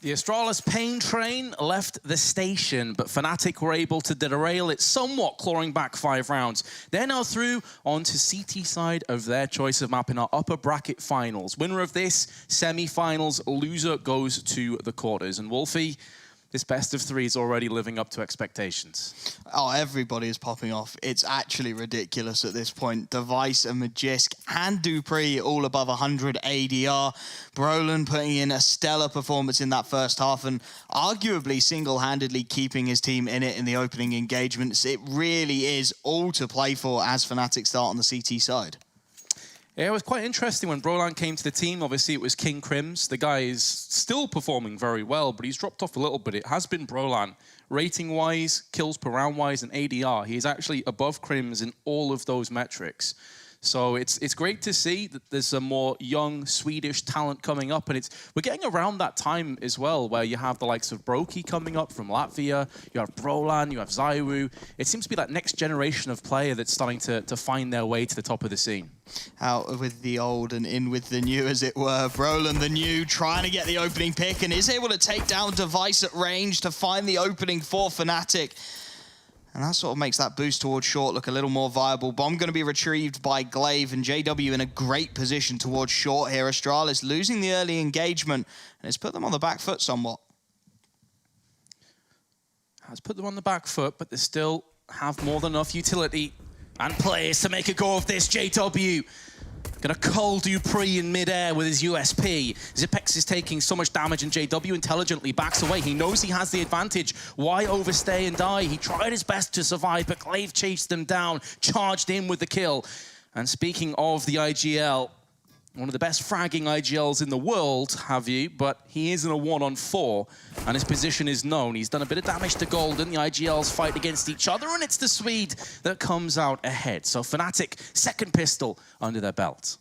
The Astralis pain train left the station, but Fnatic were able to derail it somewhat, clawing back 5 rounds. They're now through onto CT side of their choice of map in our upper bracket finals. Winner of this, semi-finals, loser goes to the quarters. And Wolfie, This best of 3 is already living up to expectations. Oh, everybody is popping off. It's actually ridiculous at this point. Device and Magisk and Dupree all above 100 ADR. Brolin putting in a stellar performance in that first half and arguably single-handedly keeping his team in it in the opening engagements. It really is all to play for as Fnatic start on the CT side. Yeah, it was quite interesting when Brolin came to the team. Obviously, it was King Crims. The guy is still performing very well, but he's dropped off a little bit. It has been Brolin. Rating-wise, kills per round-wise, and ADR. He is actually above Crims in all of those metrics. So it's great to see that there's a more young Swedish talent coming up, and we're getting around that time as well, where you have the likes of Broky coming up from Latvia, you have Brolin, you have Zywu. It seems to be that next generation of player that's starting to find their way to the top of the scene. Out with the old and in with the new, as it were. Brolin, the new, trying to get the opening pick and is able to take down Device at range to find the opening for Fnatic. And that sort of makes that boost towards short look a little more viable. Bomb going to be retrieved by Glaive, and JW in a great position towards short here. Astralis losing the early engagement, and it's put them on the back foot somewhat. Has put them on the back foot, but they still have more than enough utility and players to make a go of this. JW gonna cull Dupree in midair with his USP. Zipex is taking so much damage and JW intelligently backs away. He knows he has the advantage. Why overstay and die? He tried his best to survive, but Glaive chased him down, charged in with the kill. And speaking of the IGL, one of the best fragging IGLs in the world, have you, but he is in a 1-on-4, and his position is known. He's done a bit of damage to Golden. The IGLs fight against each other, and it's the Swede that comes out ahead. So Fnatic, second pistol under their belt.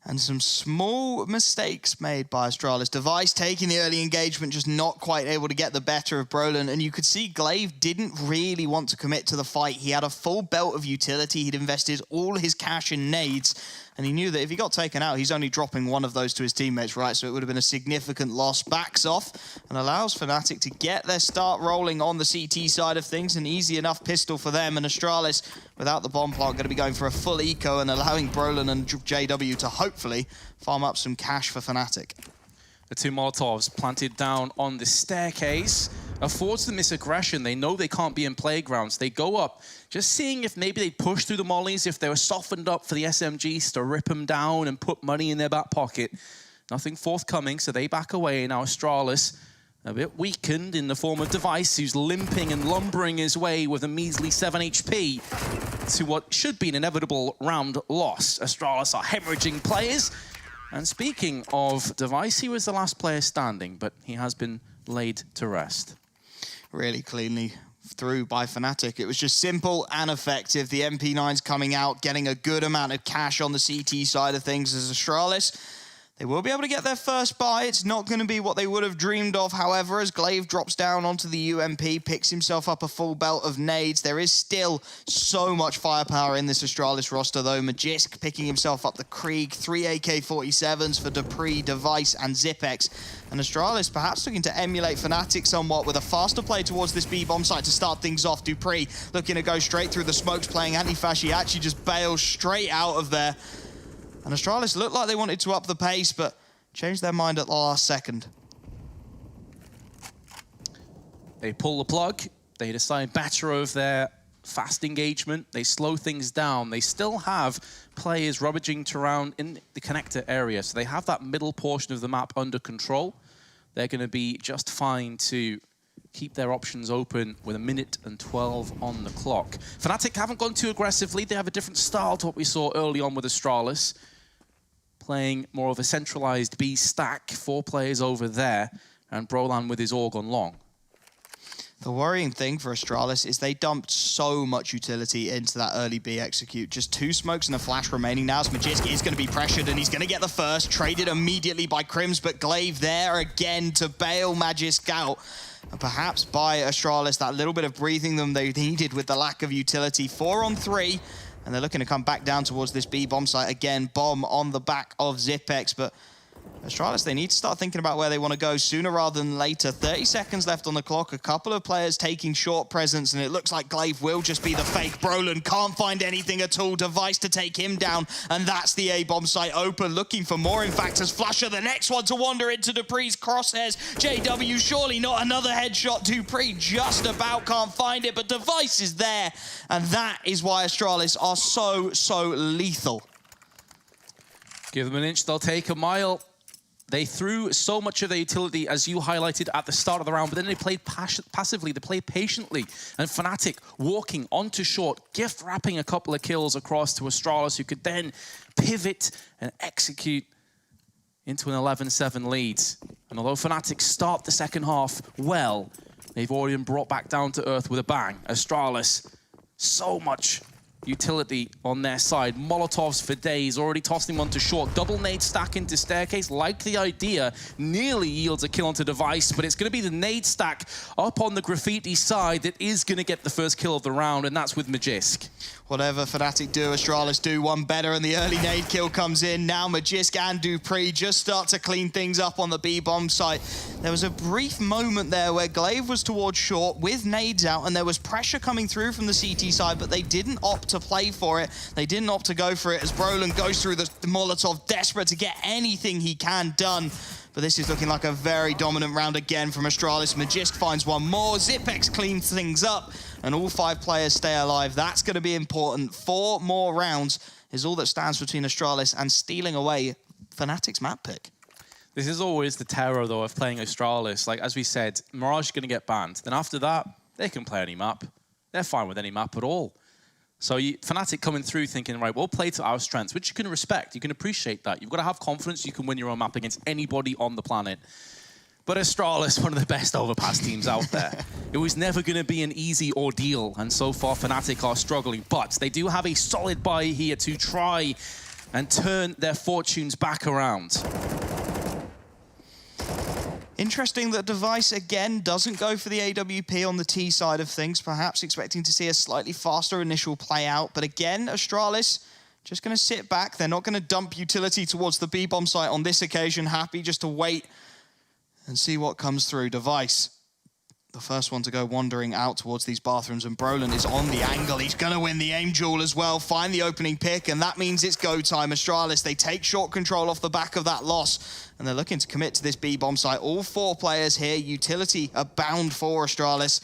And some small mistakes made by Astralis. Device taking the early engagement, just not quite able to get the better of Brolin. And you could see Glaive didn't really want to commit to the fight. He had a full belt of utility. He'd invested all his cash in nades. And he knew that if he got taken out, he's only dropping one of those to his teammates, right? So it would have been a significant loss. Backs off and allows Fnatic to get their start rolling on the CT side of things. An easy enough pistol for them. And Astralis, without the bomb plant, going to be going for a full eco and allowing Brolin and JW to hopefully farm up some cash for Fnatic. The two Molotovs planted down on the staircase affords them this aggression. They know they can't be in playgrounds. They go up, just seeing if maybe they'd push through the mollies, if they were softened up for the SMGs to rip them down and put money in their back pocket. Nothing forthcoming, so they back away. Now Astralis, a bit weakened in the form of Device, who's limping and lumbering his way with a measly 7 HP to what should be an inevitable round loss. Astralis are hemorrhaging players. And speaking of Device, he was the last player standing, but he has been laid to rest. Really cleanly through by Fnatic. It was just simple and effective. The MP9's coming out, getting a good amount of cash on the CT side of things as Astralis. They will be able to get their first buy. It's not going to be what they would have dreamed of, however, as Glaive drops down onto the UMP, picks himself up a full belt of nades. There is still so much firepower in this Astralis roster, though. Magisk picking himself up the Krieg, 3 AK-47s for Dupree, Device, and Zipex. And Astralis perhaps looking to emulate Fnatic somewhat with a faster play towards this B-bomb site to start things off. Dupree looking to go straight through the smokes, playing anti-fash. He actually just bails straight out of there. And Astralis looked like they wanted to up the pace, but changed their mind at the last second. They pull the plug. They decide better of their fast engagement. They slow things down. They still have players rummaging around in the connector area, so they have that middle portion of the map under control. They're going to be just fine to keep their options open with 1:12 on the clock. Fnatic haven't gone too aggressively. They have a different style to what we saw early on with Astralis, playing more of a centralized B stack, 4 players over there, and Brolin with his AUG on long. The worrying thing for Astralis is they dumped so much utility into that early B execute. Just 2 smokes and a flash remaining now as Magisk is going to be pressured and he's going to get the first. Traded immediately by Crims, but Glaive there again to bail Magisk out. And perhaps by Astralis, that little bit of breathing them they needed with the lack of utility. 4 on 3, and they're looking to come back down towards this B bomb site again. Bomb on the back of Zipex, but Astralis, they need to start thinking about where they want to go sooner rather than later. 30 seconds left on the clock. A couple of players taking short presence, and it looks like Glaive will just be the fake. Brolin can't find anything at all. Device to take him down, and that's the A-bomb site open. Looking for more, in fact, as Flusher, the next one to wander into Dupree's crosshairs. JW, surely not another headshot. Dupree just about can't find it, but Device is there, and that is why Astralis are so lethal. Give them an inch, they'll take a mile. They threw so much of their utility, as you highlighted at the start of the round, but then they played passively, they played patiently. And Fnatic walking onto short, gift wrapping a couple of kills across to Astralis, who could then pivot and execute into an 11-7 lead. And although Fnatic start the second half well, they've already been brought back down to earth with a bang. Astralis, so much utility on their side. Molotovs for days, already tossing them onto short. Double nade stack into staircase, like the idea. Nearly yields a kill onto Device, but it's going to be the nade stack up on the Graffiti side that is going to get the first kill of the round, and that's with Magisk. Whatever Fnatic do, Astralis do one better, and the early nade kill comes in. Now Magisk and Dupree just start to clean things up on the B-bomb site. There was a brief moment there where Glaive was towards short with nades out, and there was pressure coming through from the CT side, but they didn't opt to play for it. They didn't opt to go for it as Brolin goes through the Molotov, desperate to get anything he can done. But this is looking like a very dominant round again from Astralis. Magisk finds one more. Zipex cleans things up, and all 5 players stay alive. That's going to be important. 4 more rounds is all that stands between Astralis and stealing away Fnatic's map pick. This is always the terror, though, of playing Astralis. Like, as we said, Mirage is going to get banned. Then after that, they can play any map. They're fine with any map at all. So Fnatic coming through thinking, right, we'll play to our strengths, which you can respect. You can appreciate that. You've got to have confidence you can win your own map against anybody on the planet. But Astralis, one of the best Overpass teams out there. It was never going to be an easy ordeal, and so far Fnatic are struggling. But they do have a solid buy here to try and turn their fortunes back around. Interesting that Device, again, doesn't go for the AWP on the T side of things, perhaps expecting to see a slightly faster initial play out. But again, Astralis just going to sit back. They're not going to dump utility towards the B-bomb site on this occasion. Happy just to wait and see what comes through. Device, the first one to go wandering out towards these bathrooms, and Brolin is on the angle. He's going to win the aim duel as well, find the opening pick, and that means it's go time. Astralis, they take short control off the back of that loss, and they're looking to commit to this B-bomb site. All 4 players here, utility abound for Astralis.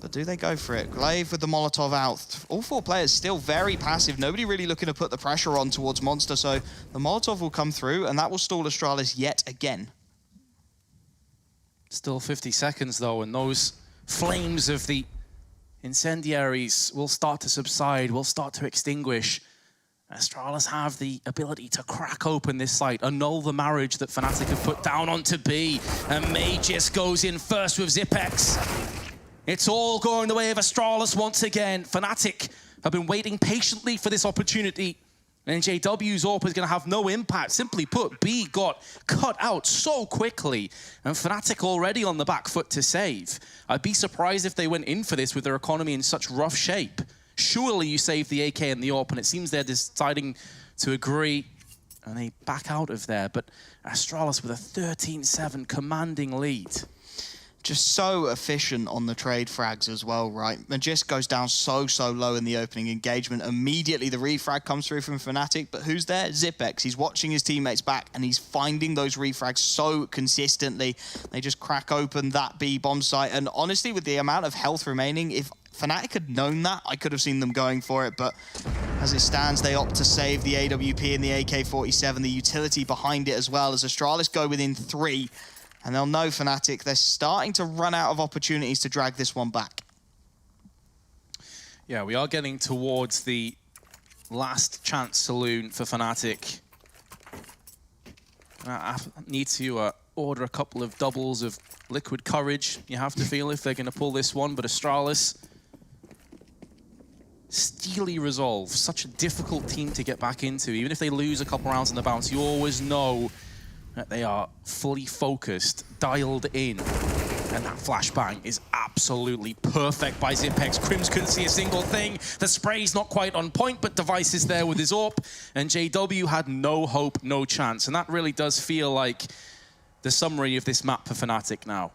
But do they go for it? Glaive with the Molotov out. All 4 players still very passive. Nobody really looking to put the pressure on towards Monster, so the Molotov will come through, and that will stall Astralis yet again. Still 50 seconds, though, and those flames of the incendiaries will start to subside, will start to extinguish. Astralis have the ability to crack open this site, annul the marriage that Fnatic have put down onto B, and Magisk goes in first with Zipex. It's all going the way of Astralis once again. Fnatic have been waiting patiently for this opportunity, and JW's AWP is going to have no impact. Simply put, B got cut out so quickly, and Fnatic already on the back foot to save. I'd be surprised if they went in for this with their economy in such rough shape. Surely you save the AK and the AWP, and it seems they're deciding to agree, and they back out of there. But Astralis with a 13-7 commanding lead. Just so efficient on the trade frags as well, right? Magisk goes down so low in the opening engagement. Immediately the refrag comes through from Fnatic, but who's there? Zipex. He's watching his teammates back, and he's finding those refrags so consistently. They just crack open that B-bomb site, and honestly, with the amount of health remaining, if Fnatic had known that, I could have seen them going for it, but as it stands, they opt to save the AWP and the AK-47, the utility behind it as well, as Astralis go within 3. And they'll know Fnatic, they're starting to run out of opportunities to drag this one back. Yeah, we are getting towards the last chance saloon for Fnatic. I need to order a couple of doubles of liquid courage, you have to feel, if they're going to pull this one. But Astralis, steely resolve, such a difficult team to get back into. Even if they lose a couple rounds in the bounce, you always know that they are fully focused, dialed in. And that flashbang is absolutely perfect by Zipex. Crims couldn't see a single thing. The spray's not quite on point, but Device is there with his AWP. And JW had no hope, no chance. And that really does feel like the summary of this map for Fnatic now.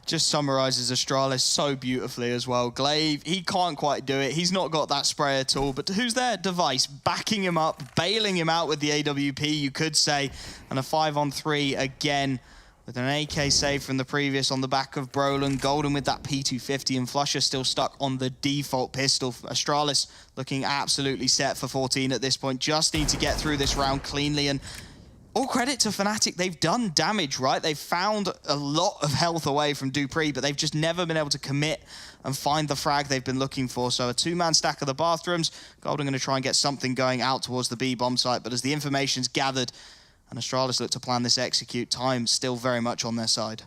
Just summarizes Astralis so beautifully as well. Glaive, he can't quite do it. He's not got that spray at all. But who's there? Device, backing him up, bailing him out with the AWP, you could say. And a 5-on-3 again, with an AK save from the previous on the back of Brolin. Golden with that P250 and Flusher still stuck on the default pistol. Astralis looking absolutely set for 14 at this point. Just need to get through this round cleanly. And all credit to Fnatic, they've done damage, right? They've found a lot of health away from dupreeh, but they've just never been able to commit and find the frag they've been looking for. So a two-man stack of the bathrooms. Golden going to try and get something going out towards the B bomb site, but as the information's gathered, and Astralis look to plan this execute, time still very much on their side.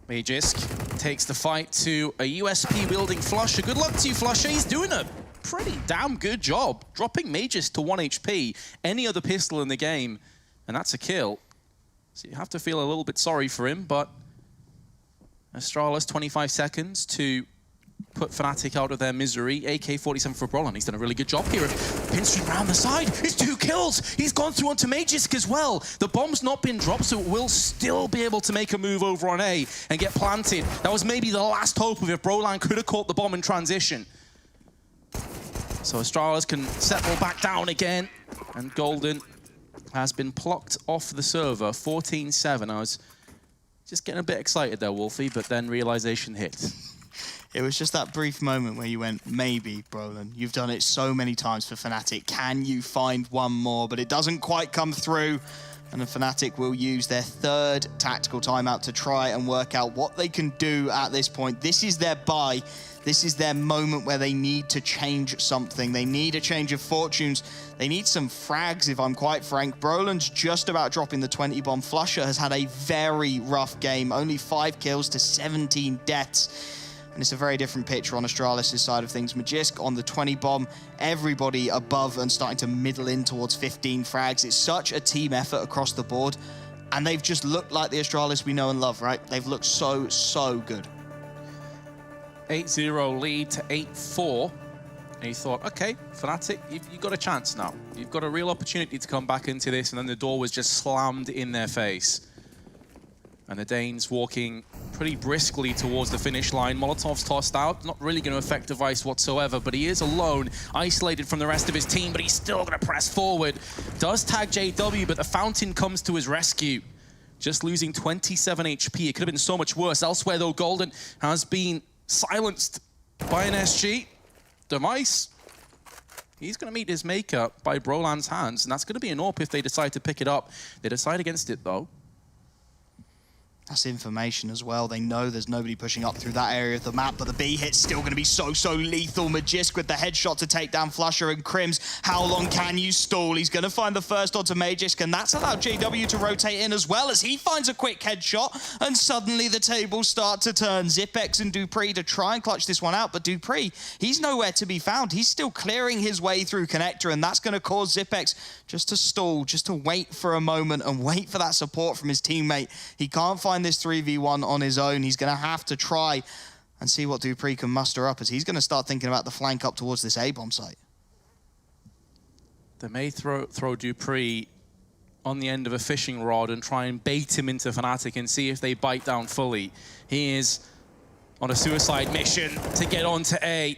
Magisk takes the fight to a USP wielding Flusher. Good luck to you, Flusher. He's doing a pretty damn good job, dropping Magisk to 1 HP. Any other pistol in the game, and that's a kill. So you have to feel a little bit sorry for him, but Astralis, 25 seconds to put Fnatic out of their misery. AK-47 for Brolin. He's done a really good job here of pinstream around the side. It's 2 kills. He's gone through onto Magisk as well. The bomb's not been dropped, so it will still be able to make a move over on A and get planted. That was maybe the last hope of if Brolin could have caught the bomb in transition. So Astralis can settle back down again, and Golden has been plucked off the server, 14-7. I was just getting a bit excited there, Wolfie, but then realization hit. It was just that brief moment where you went, maybe, Brolin. You've done it so many times for Fnatic. Can you find one more? But it doesn't quite come through. And the Fnatic will use their third tactical timeout to try and work out what they can do at this point. This is their buy. This is their moment where they need to change something. They need a change of fortunes. They need some frags, if I'm quite frank. Brolin's just about dropping the 20 bomb. Flusher has had a very rough game. Only 5 kills to 17 deaths. And it's a very different picture on Astralis' side of things. Magisk on the 20 bomb, everybody above and starting to middle in towards 15 frags. It's such a team effort across the board. And they've just looked like the Astralis we know and love, right? They've looked so, so good. 8-0 lead to 8-4. And you thought, okay, Fnatic, you've got a chance now. You've got a real opportunity to come back into this, and then the door was just slammed in their face. And the Danes walking pretty briskly towards the finish line. Molotov's tossed out, not really going to affect Device whatsoever, but he is alone, isolated from the rest of his team, but he's still going to press forward. Does tag JW, but the Fountain comes to his rescue. Just losing 27 HP. It could have been so much worse. Elsewhere, though, Golden has been silenced by an SG. Device, he's going to meet his maker by Brolin's hands, and that's going to be an AWP if they decide to pick it up. They decide against it, though. That's information as well. They know there's nobody pushing up through that area of the map, but the B hit's still going to be so, so lethal. Magisk with the headshot to take down Flusher and Crims. How long can you stall? He's going to find the first onto Magisk, and that's allowed JW to rotate in as well as he finds a quick headshot, and suddenly the tables start to turn. Zipex and dupreeh to try and clutch this one out, but dupreeh, he's nowhere to be found. He's still clearing his way through Connector, and that's going to cause Zipex just to stall, just to wait for a moment and wait for that support from his teammate. He can't find this 3v1 on his own. He's going to have to try and see what dupreeh can muster up, as he's going to start thinking about the flank up towards this A-bomb site. They may throw dupreeh on the end of a fishing rod and try and bait him into Fnatic and see if they bite down fully. He is on a suicide mission to get onto A.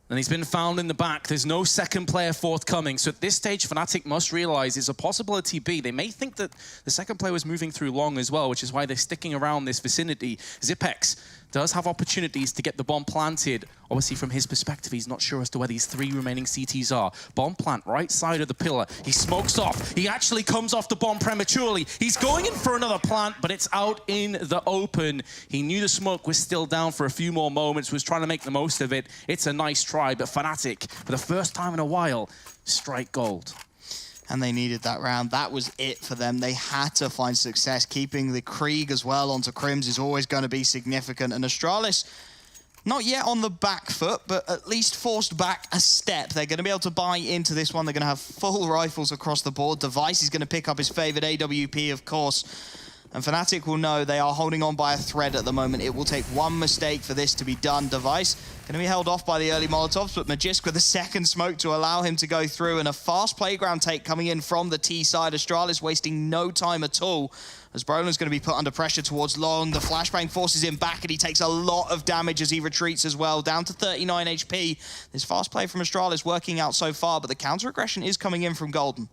And he's been found in the back. There's no second player forthcoming. So at this stage, Fnatic must realize it's a possibility B. They may think that the second player was moving through long as well, which is why they're sticking around this vicinity. Zipex does have opportunities to get the bomb planted. Obviously, from his perspective, he's not sure as to where these 3 remaining CTs are. Bomb plant, right side of the pillar. He smokes off. He actually comes off the bomb prematurely. He's going in for another plant, but it's out in the open. He knew the smoke was still down for a few more moments, was trying to make the most of it. It's a nice try, but Fnatic, for the first time in a while, strike gold. And they needed that round. That was it for them. They had to find success. Keeping the Krieg as well onto Crims is always going to be significant. And Astralis, not yet on the back foot, but at least forced back a step. They're going to be able to buy into this one. They're going to have full rifles across the board. Device is going to pick up his favorite AWP, of course. And Fnatic will know they are holding on by a thread at the moment. It will take one mistake for this to be done. Device going to be held off by the early Molotovs, but Magisk with a second smoke to allow him to go through, and a fast playground take coming in from the T side. Astralis wasting no time at all, as Brolan's going to be put under pressure towards long. The flashbang forces him back, and he takes a lot of damage as he retreats as well, down to 39 HP. This fast play from Astralis working out so far, but the counter-aggression is coming in from Golden.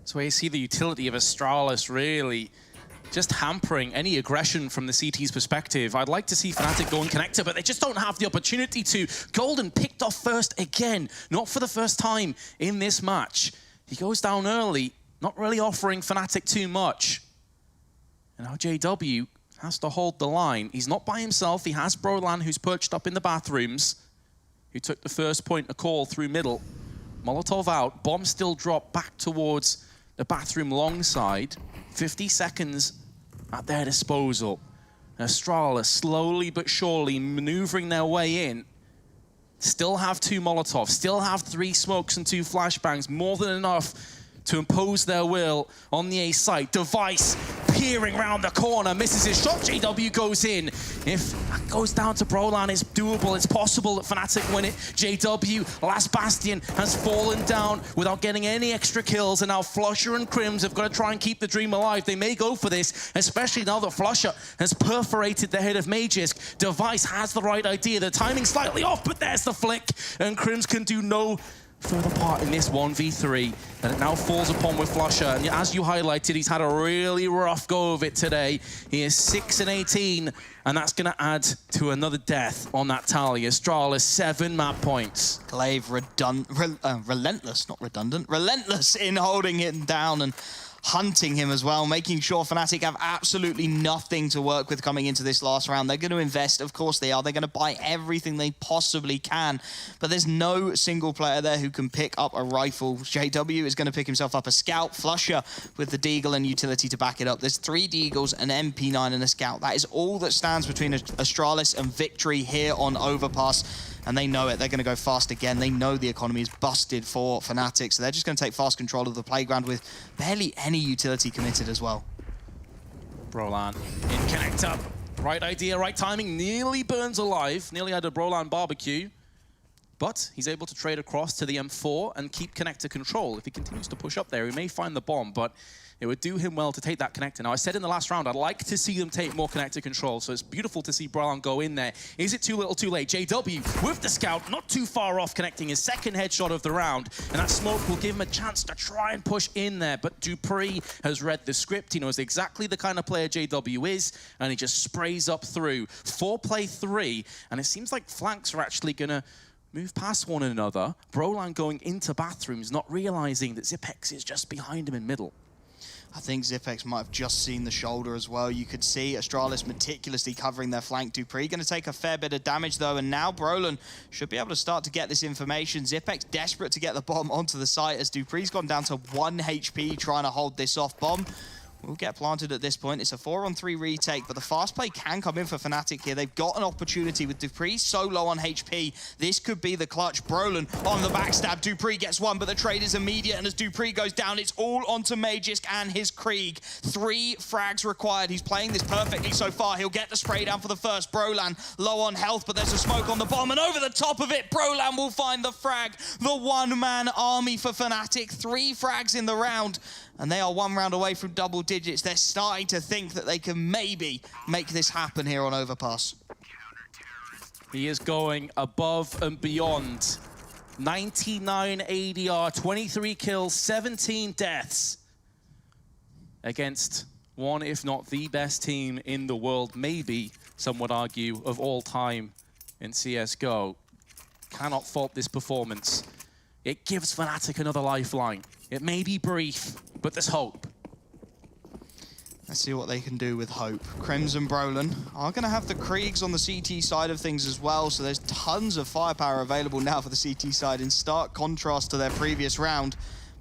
That's where you see the utility of Astralis really just hampering any aggression from the CT's perspective. I'd like to see Fnatic go and connect it, but they just don't have the opportunity to. Golden picked off first again, not for the first time in this match. He goes down early, not really offering Fnatic too much. And now JW has to hold the line. He's not by himself. He has Brolan, who's perched up in the bathrooms, who took the first point of call through middle. Molotov out, bomb still dropped back towards the bathroom long side. 50 seconds at their disposal. Astralis slowly but surely maneuvering their way in. Still have 2 Molotovs, still have 3 smokes and 2 flashbangs, more than enough to impose their will on the A site. Device peering around the corner, misses his shot. JW goes in. If that goes down to Brolan, it's doable. It's possible that Fnatic win it. JW, last bastion, has fallen down without getting any extra kills, and now Flusher and Crims have got to try and keep the dream alive. They may go for this, especially now that Flusher has perforated the head of Magisk. Device has the right idea. The timing's slightly off, but there's the flick, and Crims can do no further part in this 1v3, and it now falls upon with Flusher. And as you highlighted, he's had a really rough go of it today. He is 6 and 18, and that's going to add to another death on that tally. Astralis 7 map points. Glaive relentless, not redundant, relentless in holding him down and hunting him as well, making sure Fnatic have absolutely nothing to work with coming into this last round. They're going to invest, of course they are. They're going to buy everything they possibly can, but there's no single player there who can pick up a rifle. JW is going to pick himself up a scout. Flusher with the deagle and utility to back it up. There's 3 deagles, an MP9 and a scout. That is all that stands between Astralis and victory here on Overpass. And they know it. They're going to go fast again. They know the economy is busted for Fnatic, so they're just going to take fast control of the playground with barely any utility committed as well. Brolan in connector. Right idea, right timing. Nearly burns alive. Nearly had a Brolan barbecue. But he's able to trade across to the M4 and keep connector control. If he continues to push up there, he may find the bomb, but it would do him well to take that connector. Now, I said in the last round, I'd like to see them take more connector control, so it's beautiful to see Brolan go in there. Is it too little, too late? JW with the scout, not too far off, connecting his second headshot of the round, and that smoke will give him a chance to try and push in there, but dupreeh has read the script. He knows exactly the kind of player JW is, and he just sprays up through. 4-play-3, and it seems like flanks are actually going to move past one another. Brolan going into bathrooms, not realizing that Zipex is just behind him in middle. I think Zipex might have just seen the shoulder as well. You could see Astralis meticulously covering their flank. dupreeh going to take a fair bit of damage though, and now Brolan should be able to start to get this information. Zipex desperate to get the bomb onto the site as dupreeh's gone down to 1 HP trying to hold this off. Bomb will get planted at this point. It's a 4-on-3 retake, but the fast play can come in for Fnatic here. They've got an opportunity with dupreeh so low on HP. This could be the clutch. Brolan on the backstab. dupreeh gets one, but the trade is immediate, and as dupreeh goes down, it's all onto Magisk and his Krieg. 3 frags required. He's playing this perfectly so far. He'll get the spray down for the first. Brolan low on health, but there's a smoke on the bomb, and over the top of it, Brolan will find the frag. The one-man army for Fnatic. 3 frags in the round, and they are 1 round away from double digits. They're starting to think that they can maybe make this happen here on Overpass. He is going above and beyond. 99 ADR, 23 kills, 17 deaths against one, if not the best team in the world, maybe, some would argue, of all time in CSGO. Cannot fault this performance. It gives Fnatic another lifeline. It may be brief, but there's hope. Let's see what they can do with hope. Crims and Brolan are going to have the Kriegs on the CT side of things as well, so there's tons of firepower available now for the CT side in stark contrast to their previous round.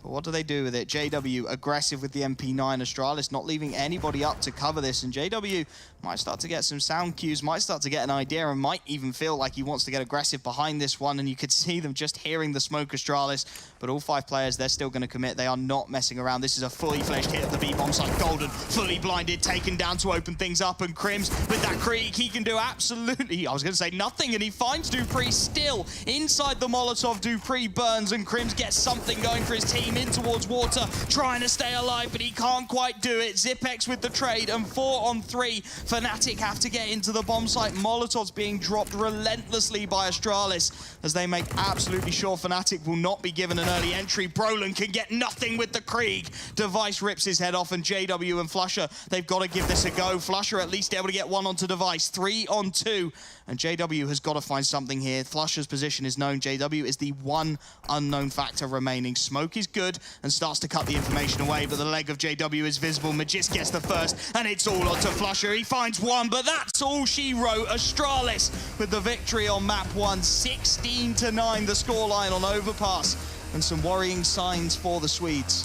But what do they do with it? JW aggressive with the MP9. Astralis not leaving anybody up to cover this, and JW might start to get some sound cues, might start to get an idea, and might even feel like he wants to get aggressive behind this one, and you could see them just hearing the smoke Astralis. But all 5 players, they're still going to commit. They are not messing around. This is a fully fledged hit of the B-bomb side. Golden, fully blinded, taken down to open things up, and Crims with that creek, he can do absolutely, I was going to say nothing, and he finds dupreeh still inside the Molotov. dupreeh burns, and Crims gets something going for his team in towards water, trying to stay alive, but he can't quite do it. Zipex with the trade, and 4 on 3. Fnatic have to get into the bomb site. Molotovs being dropped relentlessly by Astralis as they make absolutely sure Fnatic will not be given an early entry. Brolin can get nothing with the Krieg. Device rips his head off, and JW and Flusher, they've got to give this a go. Flusher at least able to get 1 onto Device, 3 on 2, and JW has got to find something here. Flusher's position is known. JW is the one unknown factor remaining. Smoke is good and starts to cut the information away, but the leg of JW is visible. Magist gets the first, and it's all onto Flusher. He finds 1, but that's all she wrote. Astralis with the victory on map 1, 16-9 the scoreline on Overpass, and some worrying signs for the Swedes.